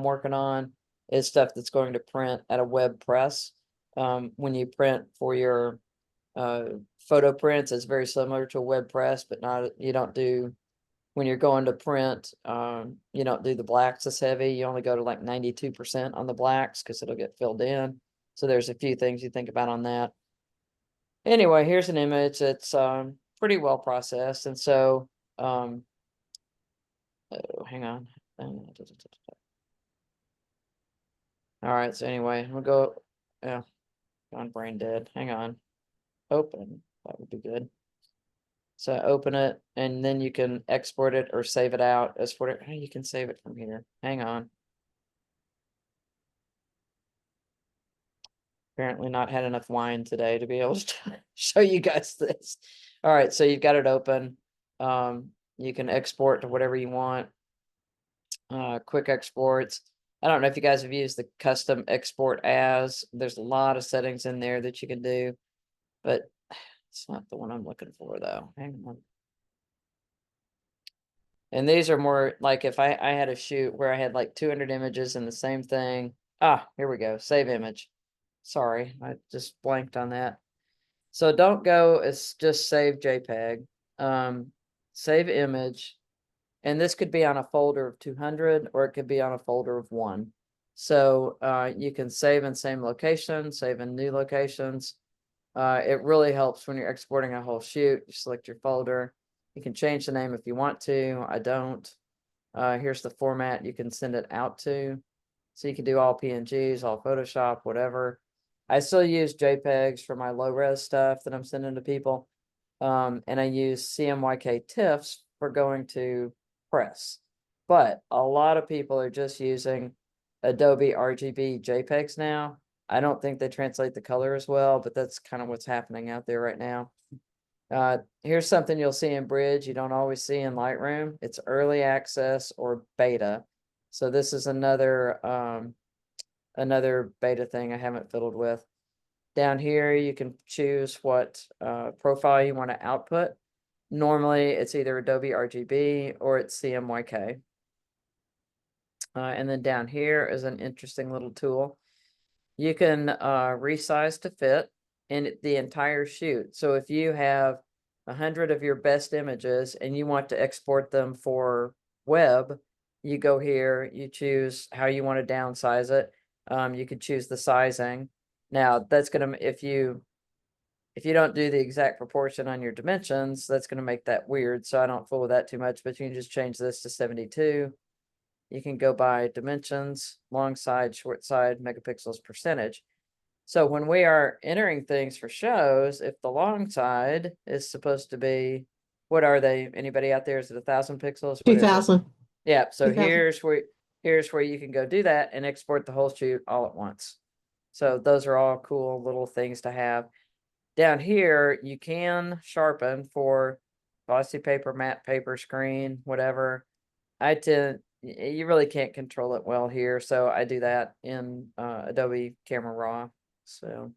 working on is stuff that's going to print at a web press. When you print for your photo prints, it's very similar to a web press, but you don't do, when you're going to print, you don't do the blacks as heavy. You only go to like 92% on the blacks because it'll get filled in. So there's a few things you think about on that. Anyway, here's an image that's pretty well processed. And so, oh, hang on. All right, so anyway, we'll go, yeah, gone brain dead. Hang on. Open, that would be good. So open it, and then you can export it or save it out as for it. You can save it from here. Hang on. Apparently not had enough wine today to be able to show you guys this. All right, so you've got it open. You can export to whatever you want. Quick exports. I don't know if you guys have used the custom export as. There's a lot of settings in there that you can do, but it's not the one I'm looking for though. Hang on. And these are more like if I had a shoot where I had like 200 images in the same thing. Ah, here we go. Save image. Sorry, I just blanked on that. So don't go as just save JPEG. Save image. And this could be on a folder of 200 or it could be on a folder of 1. So you can save in same location, save in new locations. It really helps when you're exporting a whole shoot. You select your folder. You can change the name if you want to. I don't. Here's the format you can send it out to. So you can do all PNGs, all Photoshop, whatever. I still use JPEGs for my low res stuff that I'm sending to people. And I use CMYK TIFFs for going to press. But a lot of people are just using Adobe RGB JPEGs now. I don't think they translate the color as well, but that's kind of what's happening out there right now. Here's something you'll see in Bridge you don't always see in Lightroom. It's early access or beta. So this is another beta thing I haven't fiddled with. Down here, you can choose what profile you want to output. Normally, it's either Adobe RGB or it's CMYK. And then down here is an interesting little tool. You can resize to fit in the entire shoot. So if you have 100 of your best images and you want to export them for web, you go here, you choose how you want to downsize it. You could choose the sizing. Now that's gonna, if you don't do the exact proportion on your dimensions, that's gonna make that weird. So I don't fool with that too much, but you can just change this to 72. You can go by dimensions, long side, short side, megapixels, percentage. So when we are entering things for shows, if the long side is supposed to be, what are they? Anybody out there? Is it 1,000 pixels? What is it? 2000. Yeah. So 2000. here's where you can go do that and export the whole shoot all at once. So those are all cool little things to have. Down here, you can sharpen for glossy paper, matte paper, screen, whatever. You really can't control it well here. So I do that in Adobe Camera Raw. So,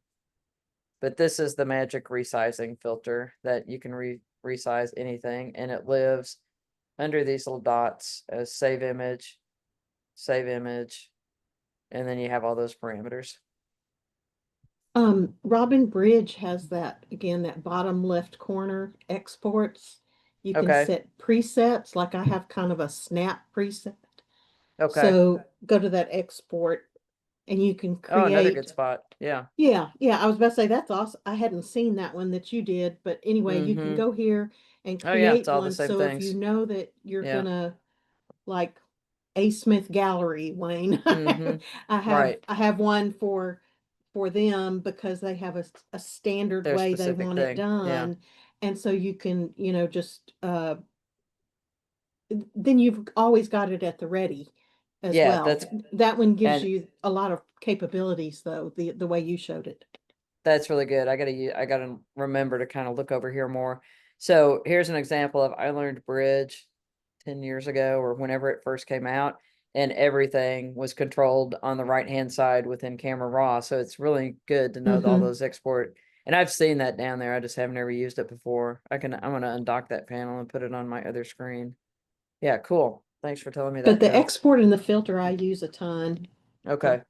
but this is the magic resizing filter that you can resize anything, and it lives under these little dots as save image, and then you have all those parameters. Robin Bridge has that, again, that bottom left corner exports. You can Okay. set presets, like I have kind of a snap preset. Okay. So go to that export and you can Oh, another good create. spot. Yeah. Yeah, yeah, I was about to say that's awesome. I hadn't seen that one that you did, but anyway, you can Mm-hmm. go here and Oh yeah, it's create all the one. same So if you things. know that you're Yeah. gonna like A Smith Gallery, Wayne, Mm-hmm. Right. I have one for them because they have a standard Their way they specific want it thing. Yeah. done. And so you can, just then you've always got it at the ready as Yeah, well. that's That one gives and you a lot of capabilities though, the way you showed it. that's really good. I gotta remember to kind of look over here more. So here's an example of I learned Bridge 10 years ago or whenever it first came out, and everything was controlled on the right hand side within Camera Raw. So it's really good to know all Mm-hmm. those export. And I've seen that down there. I just haven't ever used it before. I'm gonna undock that panel and put it on my other screen. Yeah, cool. Thanks for telling me But that, the Joe. export and the filter I use a ton, Okay.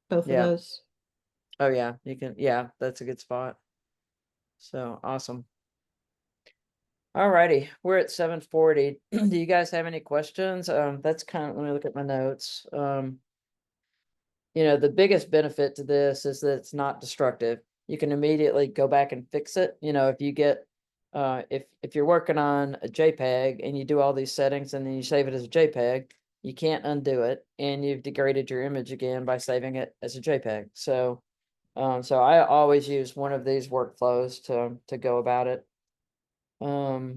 both of Yeah. those. Oh yeah, you can. Yeah, that's a good spot. So awesome. Alrighty, we're at 7:40. Do you guys have any questions? That's kind of, let me look at my notes. The biggest benefit to this is that it's not destructive. You can immediately go back and fix it. If you get, if you're working on a JPEG and you do all these settings and then you save it as a JPEG, you can't undo it, and you've degraded your image again by saving it as a JPEG. So I always use one of these workflows to go about it. All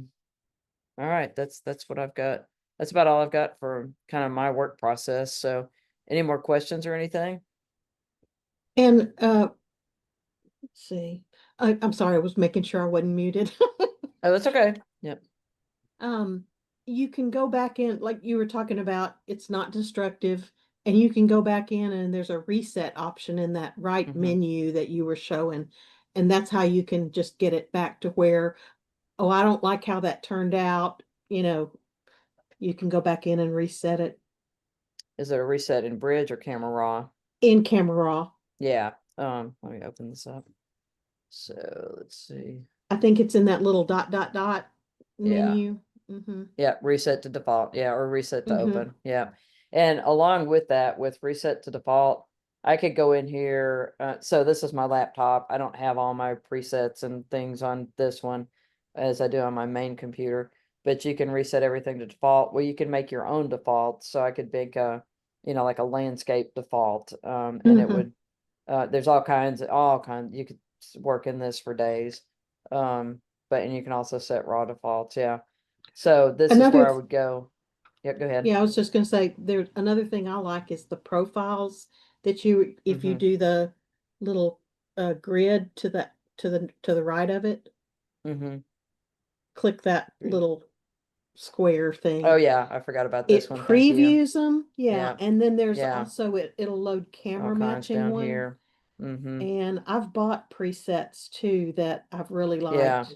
right, that's what I've got. That's about all I've got for kind of my work process. So any more questions or anything? And let's see. I'm sorry, I was making sure I wasn't muted. Oh, that's okay. Yep. Um, you can go back in, like you were talking about, it's not destructive, and you can go back in and there's a reset option in that right Mm-hmm. menu that you were showing. And that's how you can just get it back to where, oh, I don't like how that turned out. You can go back in and reset it Is it a reset in Bridge or Camera Raw? in Camera Raw. Yeah. Let me open this up. So let's see. I think it's in that little dot dot dot Yeah. menu. Mm-hmm. Yeah, reset to default. Yeah, or reset to Mm-hmm. open. Yeah. And along with that, with reset to default, I could go in here. So this is my laptop. I don't have all my presets and things on this one as I do on my main computer, but you can reset everything to default. Well, you can make your own default. So I could make like a landscape default. And it Mm-hmm. would, there's all kinds, you could work in this for days. And you can also set raw defaults. Yeah. So this is where I would go. Yeah, go ahead. Yeah, I was just gonna say there's another thing I like is the profiles that if you Mm-hmm. do the little grid to the right of it, Mm-hmm. click that little square Oh thing. yeah, I forgot about this It one. Thank you. previews them, yeah, Yeah, and then there's yeah. also it'll load All camera kinds matching down one. here. Mm-hmm. And I've bought presets too that I've really Yeah. liked.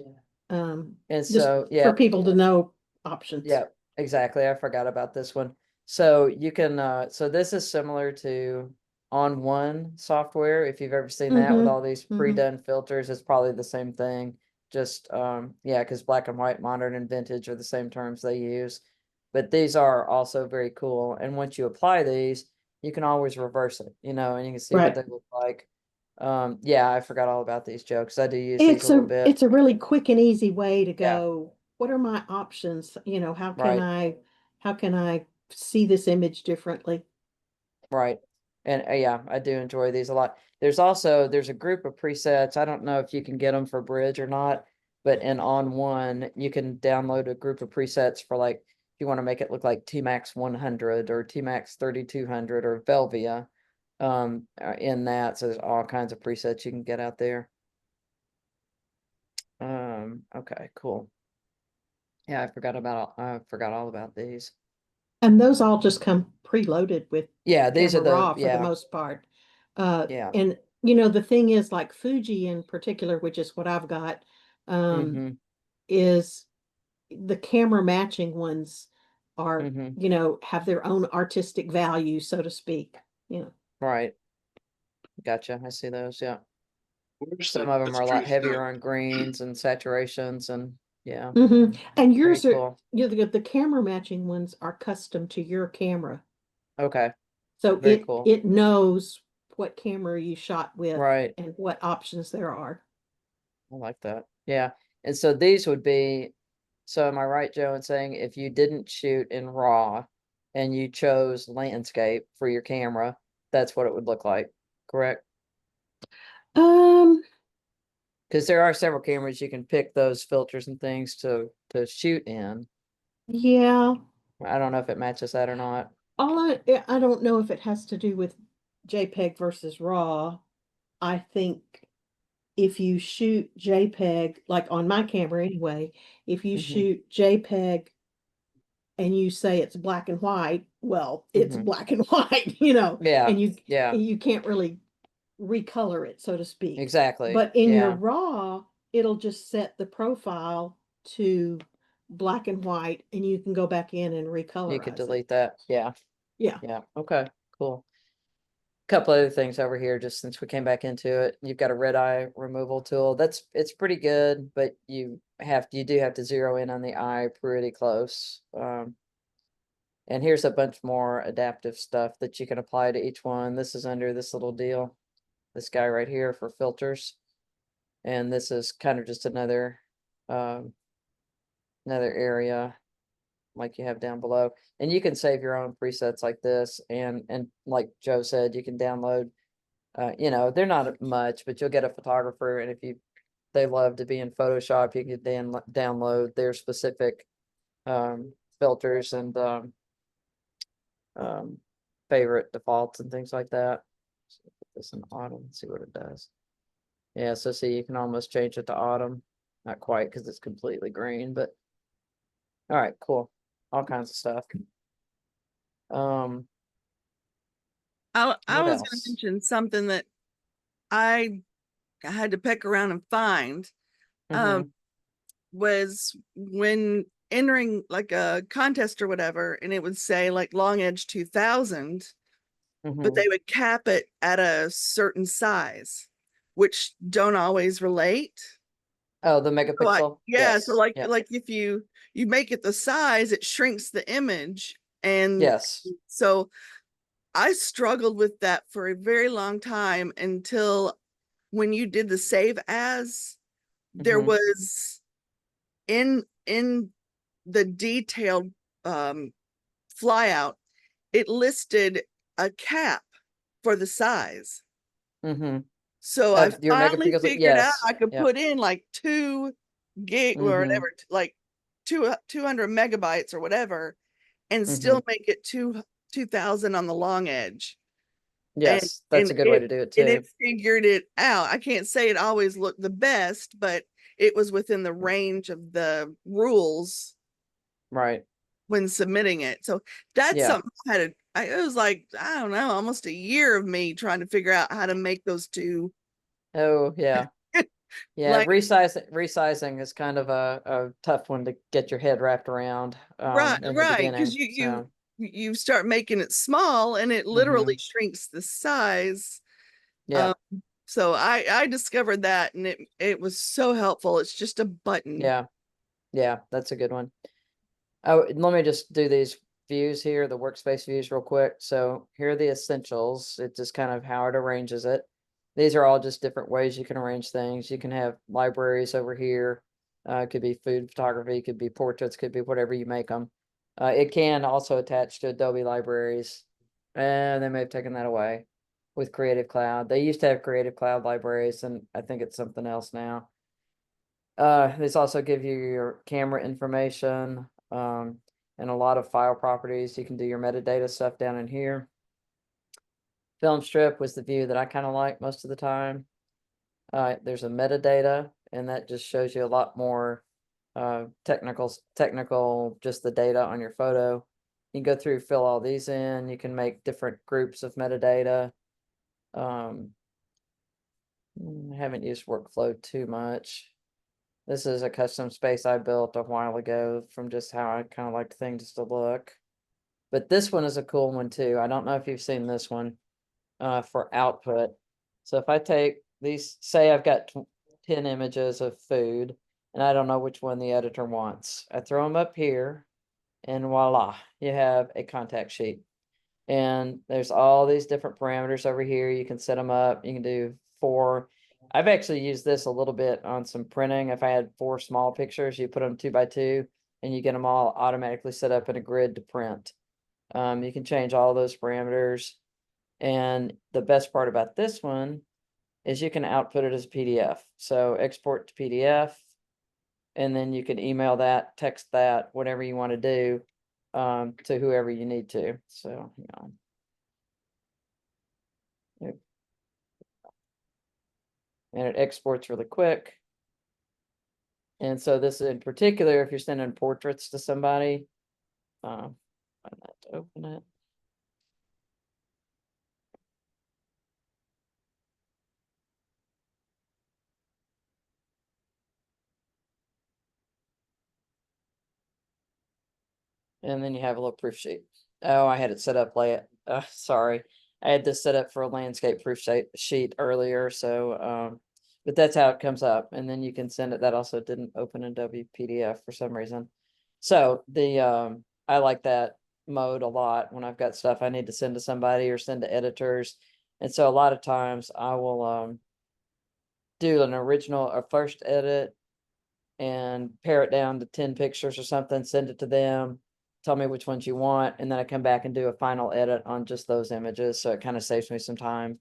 Um, And just so for yeah, people to know options. yeah, exactly. I forgot about this one. So you can so this is similar to On One software. If you've ever seen that with Mm-hmm. all these Mm-hmm. pre-done filters, it's probably the same thing. Just yeah, because black and white, modern, and vintage are the same terms they use. But these are also very cool. And once you apply these, you can always reverse it, and you can see what Right. they look like. Yeah, I forgot all about these jokes. I do use these a little bit. It's a really quick and easy way to Yeah, go, what are my options? right. How can I see this image differently? Right. And yeah, I do enjoy these a lot. There's a group of presets. I don't know if you can get them for Bridge or not, but in On One, you can download a group of presets for like, if you want to make it look like T-Max 100 or T-Max 3200 or Velvia, in that. So there's all kinds of presets you can get out there. Okay, cool. Yeah, I forgot all about these. And those all just come preloaded with Yeah, these are Camera Raw for the yeah, most part. yeah. And the thing is, like Fuji in particular, which is what I've got, Mm-hmm. is the camera matching ones are, Mm-hmm. have their own artistic value, so to speak. Right. Gotcha. I see those. Yeah. Where's Some the of them are a lot history heavier stuff? on greens and saturations and Yeah, And very yours are, cool. the camera matching ones are custom to your camera. Okay, So very cool. it knows what camera you shot with Right. and what options there are. I like that. Yeah. And so these would be, so am I right, Joe, in saying if you didn't shoot in RAW and you chose landscape for your camera, that's what it would look like, correct? Um, Because there are several cameras you can pick those filters and things to shoot in. yeah. I don't know if it matches that or not. I don't know if it has to do with JPEG versus RAW. I think if you shoot JPEG, like on my camera anyway, if you Mhm. shoot JPEG and you say it's black and white, well, it's Mhm. black and white, Yeah. and Yeah. you can't really recolor it, so to speak. Exactly. But in your Yeah. RAW, it'll just set the profile to black and white, and you can go back in and You could recolorize it. delete that. Yeah. Yeah. Yeah. Okay. Cool. Couple other things over here, just since we came back into it. You've got a red eye removal tool. It's pretty good, but you do have to zero in on the eye pretty close. And here's a bunch more adaptive stuff that you can apply to each one. This is under this little deal, this guy right here for filters. And this is kind of just another area like you have down below. And you can save your own presets like this. And like Joe said, you can download, they're not much, but you'll get a photographer. And if they love to be in Photoshop, you can download their specific filters and favorite defaults and things like that. So put this in autumn and see what it does. Yeah, so see, you can almost change it to autumn. Not quite because it's completely green, but all right, cool. All kinds of stuff. I What was going else? to mention something that I had to peck around and find. Mhm, Was when entering like a contest or whatever, and it would say like long edge 2000, but mhm. they would cap it at a certain size, which don't always relate. Oh, the So megapixel? yeah, so Yes. Yep. like if you make it the size, it shrinks the image. And Yes. so I struggled with that for a very long time until when you did the save as, there Mhm. was in the detailed flyout, it listed a cap for the size. Mhm. So I Your finally megapixel, figured out I yes. could Yep. put in like 2 gig or Mhm. whatever, like 200 megabytes or whatever, and still Mhm. make it 2000 on the long edge. Yes, that's a good way to do it It too. figured it out. I can't say it always looked the best, but it was within the range of the rules Right. when submitting it. So that's Yeah. something it was like, I don't know, almost a year of me trying to figure out how to make those two. Oh, yeah. Yeah, Like, resizing is kind of a tough one to get your head wrapped around right, in the right. Because beginning. So, you start making it small and it literally mhm. shrinks the size. Yeah. Um, so I discovered that, and it was so helpful. It's just a button. Yeah. Yeah, that's a good one. Oh, let me just do these views here, the workspace views real quick. So here are the essentials. It's just kind of how it arranges it. These are all just different ways you can arrange things. You can have libraries over here. It could be food photography, it could be portraits, could be whatever you make them. It can also attach to Adobe libraries, and they may have taken that away with Creative Cloud. They used to have Creative Cloud libraries, and I think it's something else now. These also give you your camera information, and a lot of file properties. You can do your metadata stuff down in here. Film strip was the view that I kind of like most of the time. There's a metadata, and that just shows you a lot more technical, just the data on your photo. You can go through, fill all these in. You can make different groups of metadata. I haven't used workflow too much. This is a custom space I built a while ago from just how I kind of liked things to look. But this one is a cool one too. I don't know if you've seen this one for output. So if I take these, say I've got 10 images of food, and I don't know which one the editor wants. I throw them up here, and voila, you have a contact sheet. And there's all these different parameters over here. You can set them up. You can do 4. I've actually used this a little bit on some printing. If I had 4 small pictures, you put them 2 by 2, and you get them all automatically set up in a grid to print. You can change all those parameters. And the best part about this one is you can output it as a PDF. So export to PDF, and then you can email that, text that, whatever you want to do, to whoever you need to. So, you know. And it exports really quick. And so this in particular, if you're sending portraits to somebody, find that to open it. And then you have a little proof sheet. Oh, I had it set up late. Sorry. I had this set up for a landscape proof sheet earlier. So, but that's how it comes up. And then you can send it. That also didn't open in WPDF for some reason. So I like that mode a lot when I've got stuff I need to send to somebody or send to editors. And so a lot of times I will do an original or first edit and pare it down to 10 pictures or something, send it to them, tell me which ones you want, and then I come back and do a final edit on just those images. So it kind of saves me some time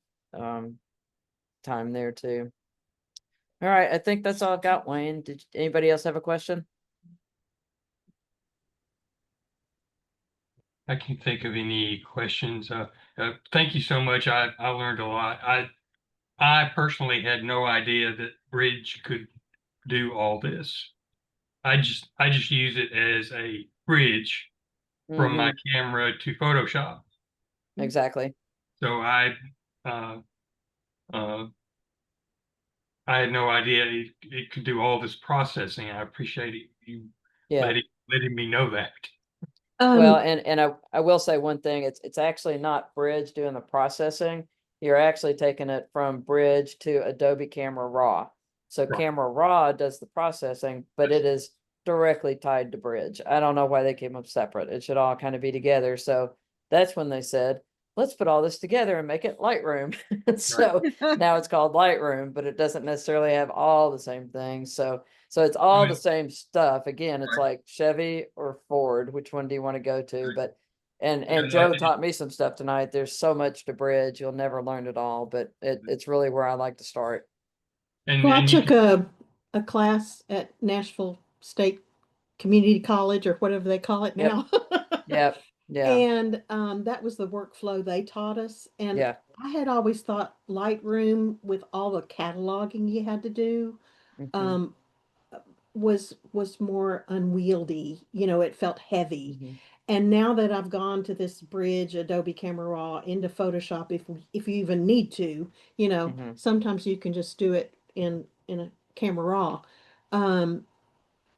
there too. All right, I think that's all I've got, Wayne. Did anybody else have a question? I can't think of any questions. Thank you so much. I learned a lot. I personally had no idea that Bridge could do all this. I just use it as a bridge from my camera to Photoshop. Exactly. So uh, I had no idea it could do all this processing. I appreciate it. You Yeah. letting me know that. Well, and I will say one thing, it's actually not Bridge doing the processing. You're actually taking it from Bridge to Adobe Camera Raw. So Right. Camera Raw does the processing, but it is directly tied to Bridge. I don't know why they came up separate. It should all kind of be together. So that's when they said, let's put all this together and make it Lightroom. So now it's called Lightroom, but it doesn't necessarily have all the same things. So it's all the same stuff. Again, it's Right. like Chevy or Ford. Which one do you want to go to? Right. But and Yeah, Joe taught me some stuff tonight. There's so much to Bridge. You'll never learn it all, but it's really where I like to start. Well, I and you took a class at Nashville State Community College or whatever they call it Yep. now. Yep. Yeah. And that was the workflow they taught us. And Yeah. I had always thought Lightroom, with all the cataloging you had to do, Mhm. um, was more unwieldy. You know, it felt heavy. Mhm. And now that I've gone to this Bridge, Adobe Camera Raw, into Photoshop, if you even need to, you know, Mhm. sometimes you can just do it in a Camera Raw. Um,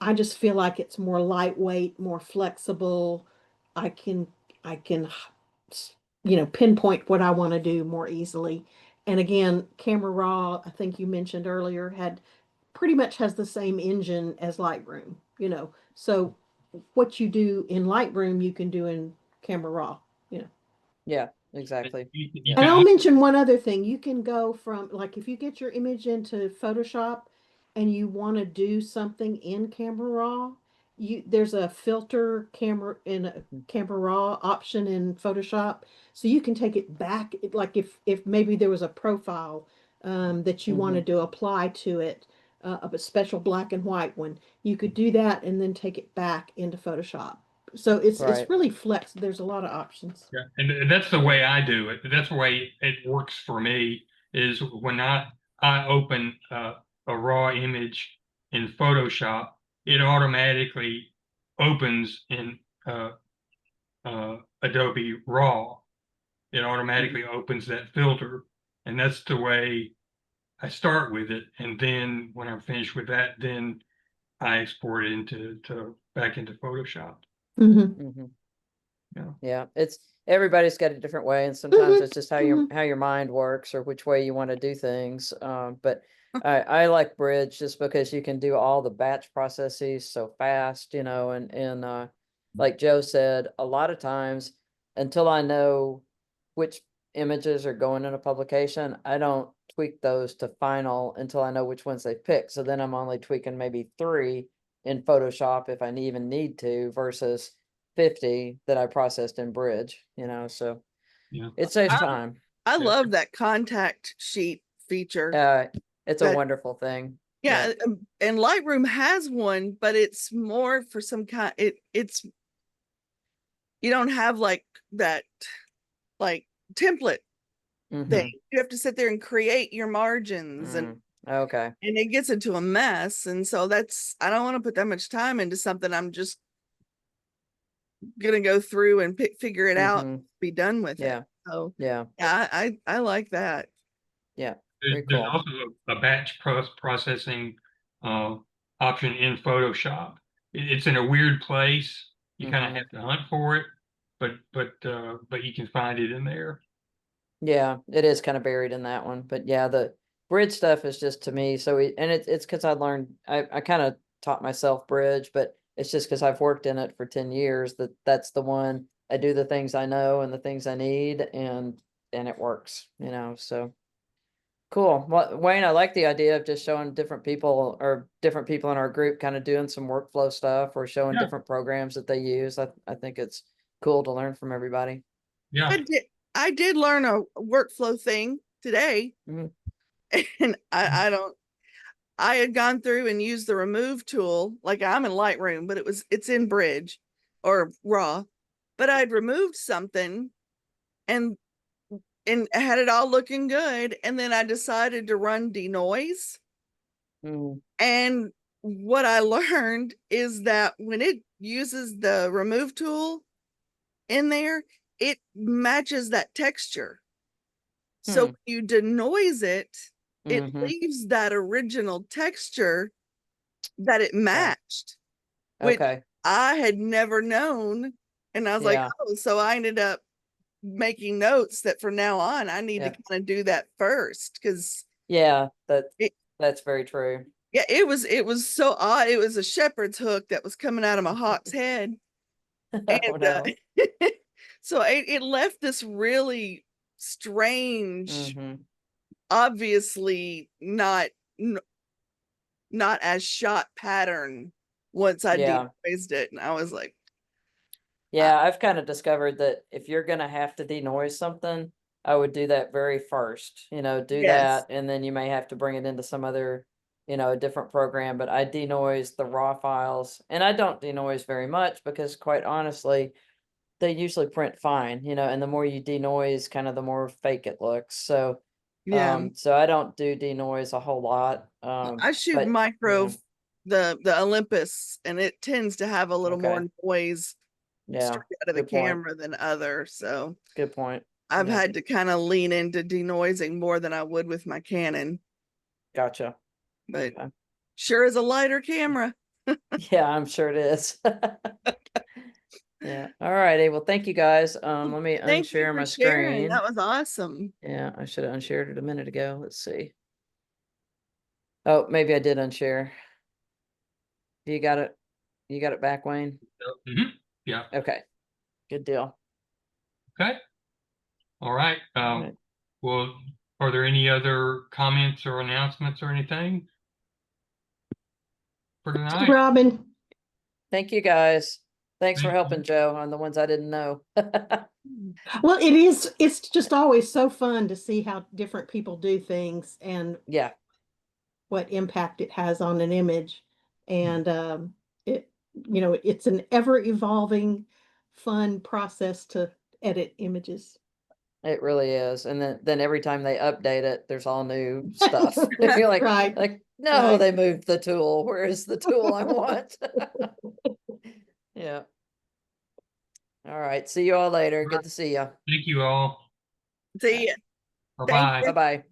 I just feel like it's more lightweight, more flexible. I can I can pinpoint what I want to do more easily. And again, Camera Raw, I think you mentioned earlier, had pretty much has the same engine as Lightroom, you know. So what you do in Lightroom, you can do in Camera Raw, you know. Yeah. Exactly. you Yeah. And can I'll mention one other thing. You can go from, like, if you get your image into Photoshop and you want to do something in Camera Raw, there's a filter camera in a Camera Raw option in Photoshop, so you can take it back. Like if maybe there was a profile that you wanted to apply to it, of a special black and white one, you could do that and then take it back into Photoshop. So it's Right. really flex. There's a lot of options. Yeah, and that's the way I do it. That's the way it works for me. Is when I open a raw image in Photoshop, it automatically opens in Adobe Raw. It automatically opens that filter, and that's the way I start with it. And then when I'm finished with that, then I export it back into Photoshop. Mm-hmm. Mhm. Yeah. Yeah. It's everybody's got a different way, and sometimes Mhm, it's just how mhm. your mind works or which way you want to do things. But I like Bridge just because you can do all the batch processes so fast, you know, and like Joe said, a lot of times until I know which images are going in a publication, I don't tweak those to final until I know which ones they pick. So then I'm only tweaking maybe 3 in Photoshop if I even need to versus 50 that I processed in Bridge, you know, so Yeah. it saves I- time. I Yeah. love that contact sheet feature. It's a That- wonderful thing. Yeah, and Lightroom has one, but it's more for some kind, it's, you don't have like that, like template Mhm, thing. You have to sit there and create your margins and Okay. it gets into a mess. And so that's, I don't want to put that much time into something. I'm just gonna go through and figure it out, Mhm, be done with Yeah. it. So Yeah. yeah, I like that. Yeah. There's, Very there's cool. also a batch processing option in Photoshop. It's in a weird place. You kind of Mhm. have to hunt for it, but you can find it in there. Yeah, it is kind of buried in that one, but yeah, the Bridge stuff is just to me. So and it's because I learned, I kind of taught myself Bridge, but it's just because I've worked in it for 10 years that's the one I do the things I know and the things I need, and it works, you know. So cool. Well, Wayne, I like the idea of just showing different people in our group kind of doing some workflow stuff or showing Yeah. different programs that they use. I think it's cool to learn from everybody. Yeah. I did learn a workflow thing today. Mhm. And I had gone through and used the remove tool. Like I'm in Lightroom, but it's in Bridge or Raw, but I'd removed something and had it all looking good. And then I decided to run denoise. Mm, And what I learned is that when it uses the remove tool in there, it matches that texture. So when you denoise it, it Mhm. leaves that original texture that it matched, which Okay. I had never known. And I was like, Yeah. oh, so I ended up making notes that from now on, I need to Yeah. kind of do that first. Cause Yeah, it, that's very true. yeah, it was so odd. It was a shepherd's hook that was coming out of my hawk's head. Oh And no. so it left this really strange, Mhm. obviously not as shot pattern once I Yeah. denoised it. And I was like, Yeah, I've kind of discovered that if you're gonna have to denoise something, I would do that very first, you know, do yes, that, and then you may have to bring it into some other, you know, a different program, but I denoise the raw files, and I don't denoise very much because quite honestly, they usually print fine, you know, and the more you denoise, kind of the more fake it looks. So, yeah. so I don't do denoise a whole lot. I shoot But micro, yeah, the Olympus, and it tends to have a little more okay. noise Yeah, straight out of the good point. camera than other. So Good point. I've Yeah, had to kind of lean into denoising more than I would with my Canon, gotcha. but Okay. sure is a lighter camera. Yeah, I'm sure it is. Yeah. All righty. Well, thank you guys. Let me Thank you unshare for my sharing. screen. That was awesome. Yeah, I should have unshared it a minute ago. Let's see. Oh, maybe I did unshare. You got it? You got it back, Wayne? Mhm. Yeah. Okay. Good deal. Okay. All right. All right. Well, are there any other comments or announcements or anything for tonight? Robin, Thank you guys. Thanks for Thank helping Joe on the ones I didn't know. well, it's just always so fun to see how different people do things and Yeah. what impact it has on an image. And it, it's an ever evolving, fun process to edit images. It really is. And then every time they update it, there's all new stuff. You're Right. no, Right. they moved the tool. Where is the tool I want? Yeah. All right. See you all later. Good to see you. you all. See ya. Bye-bye. you. Bye-bye.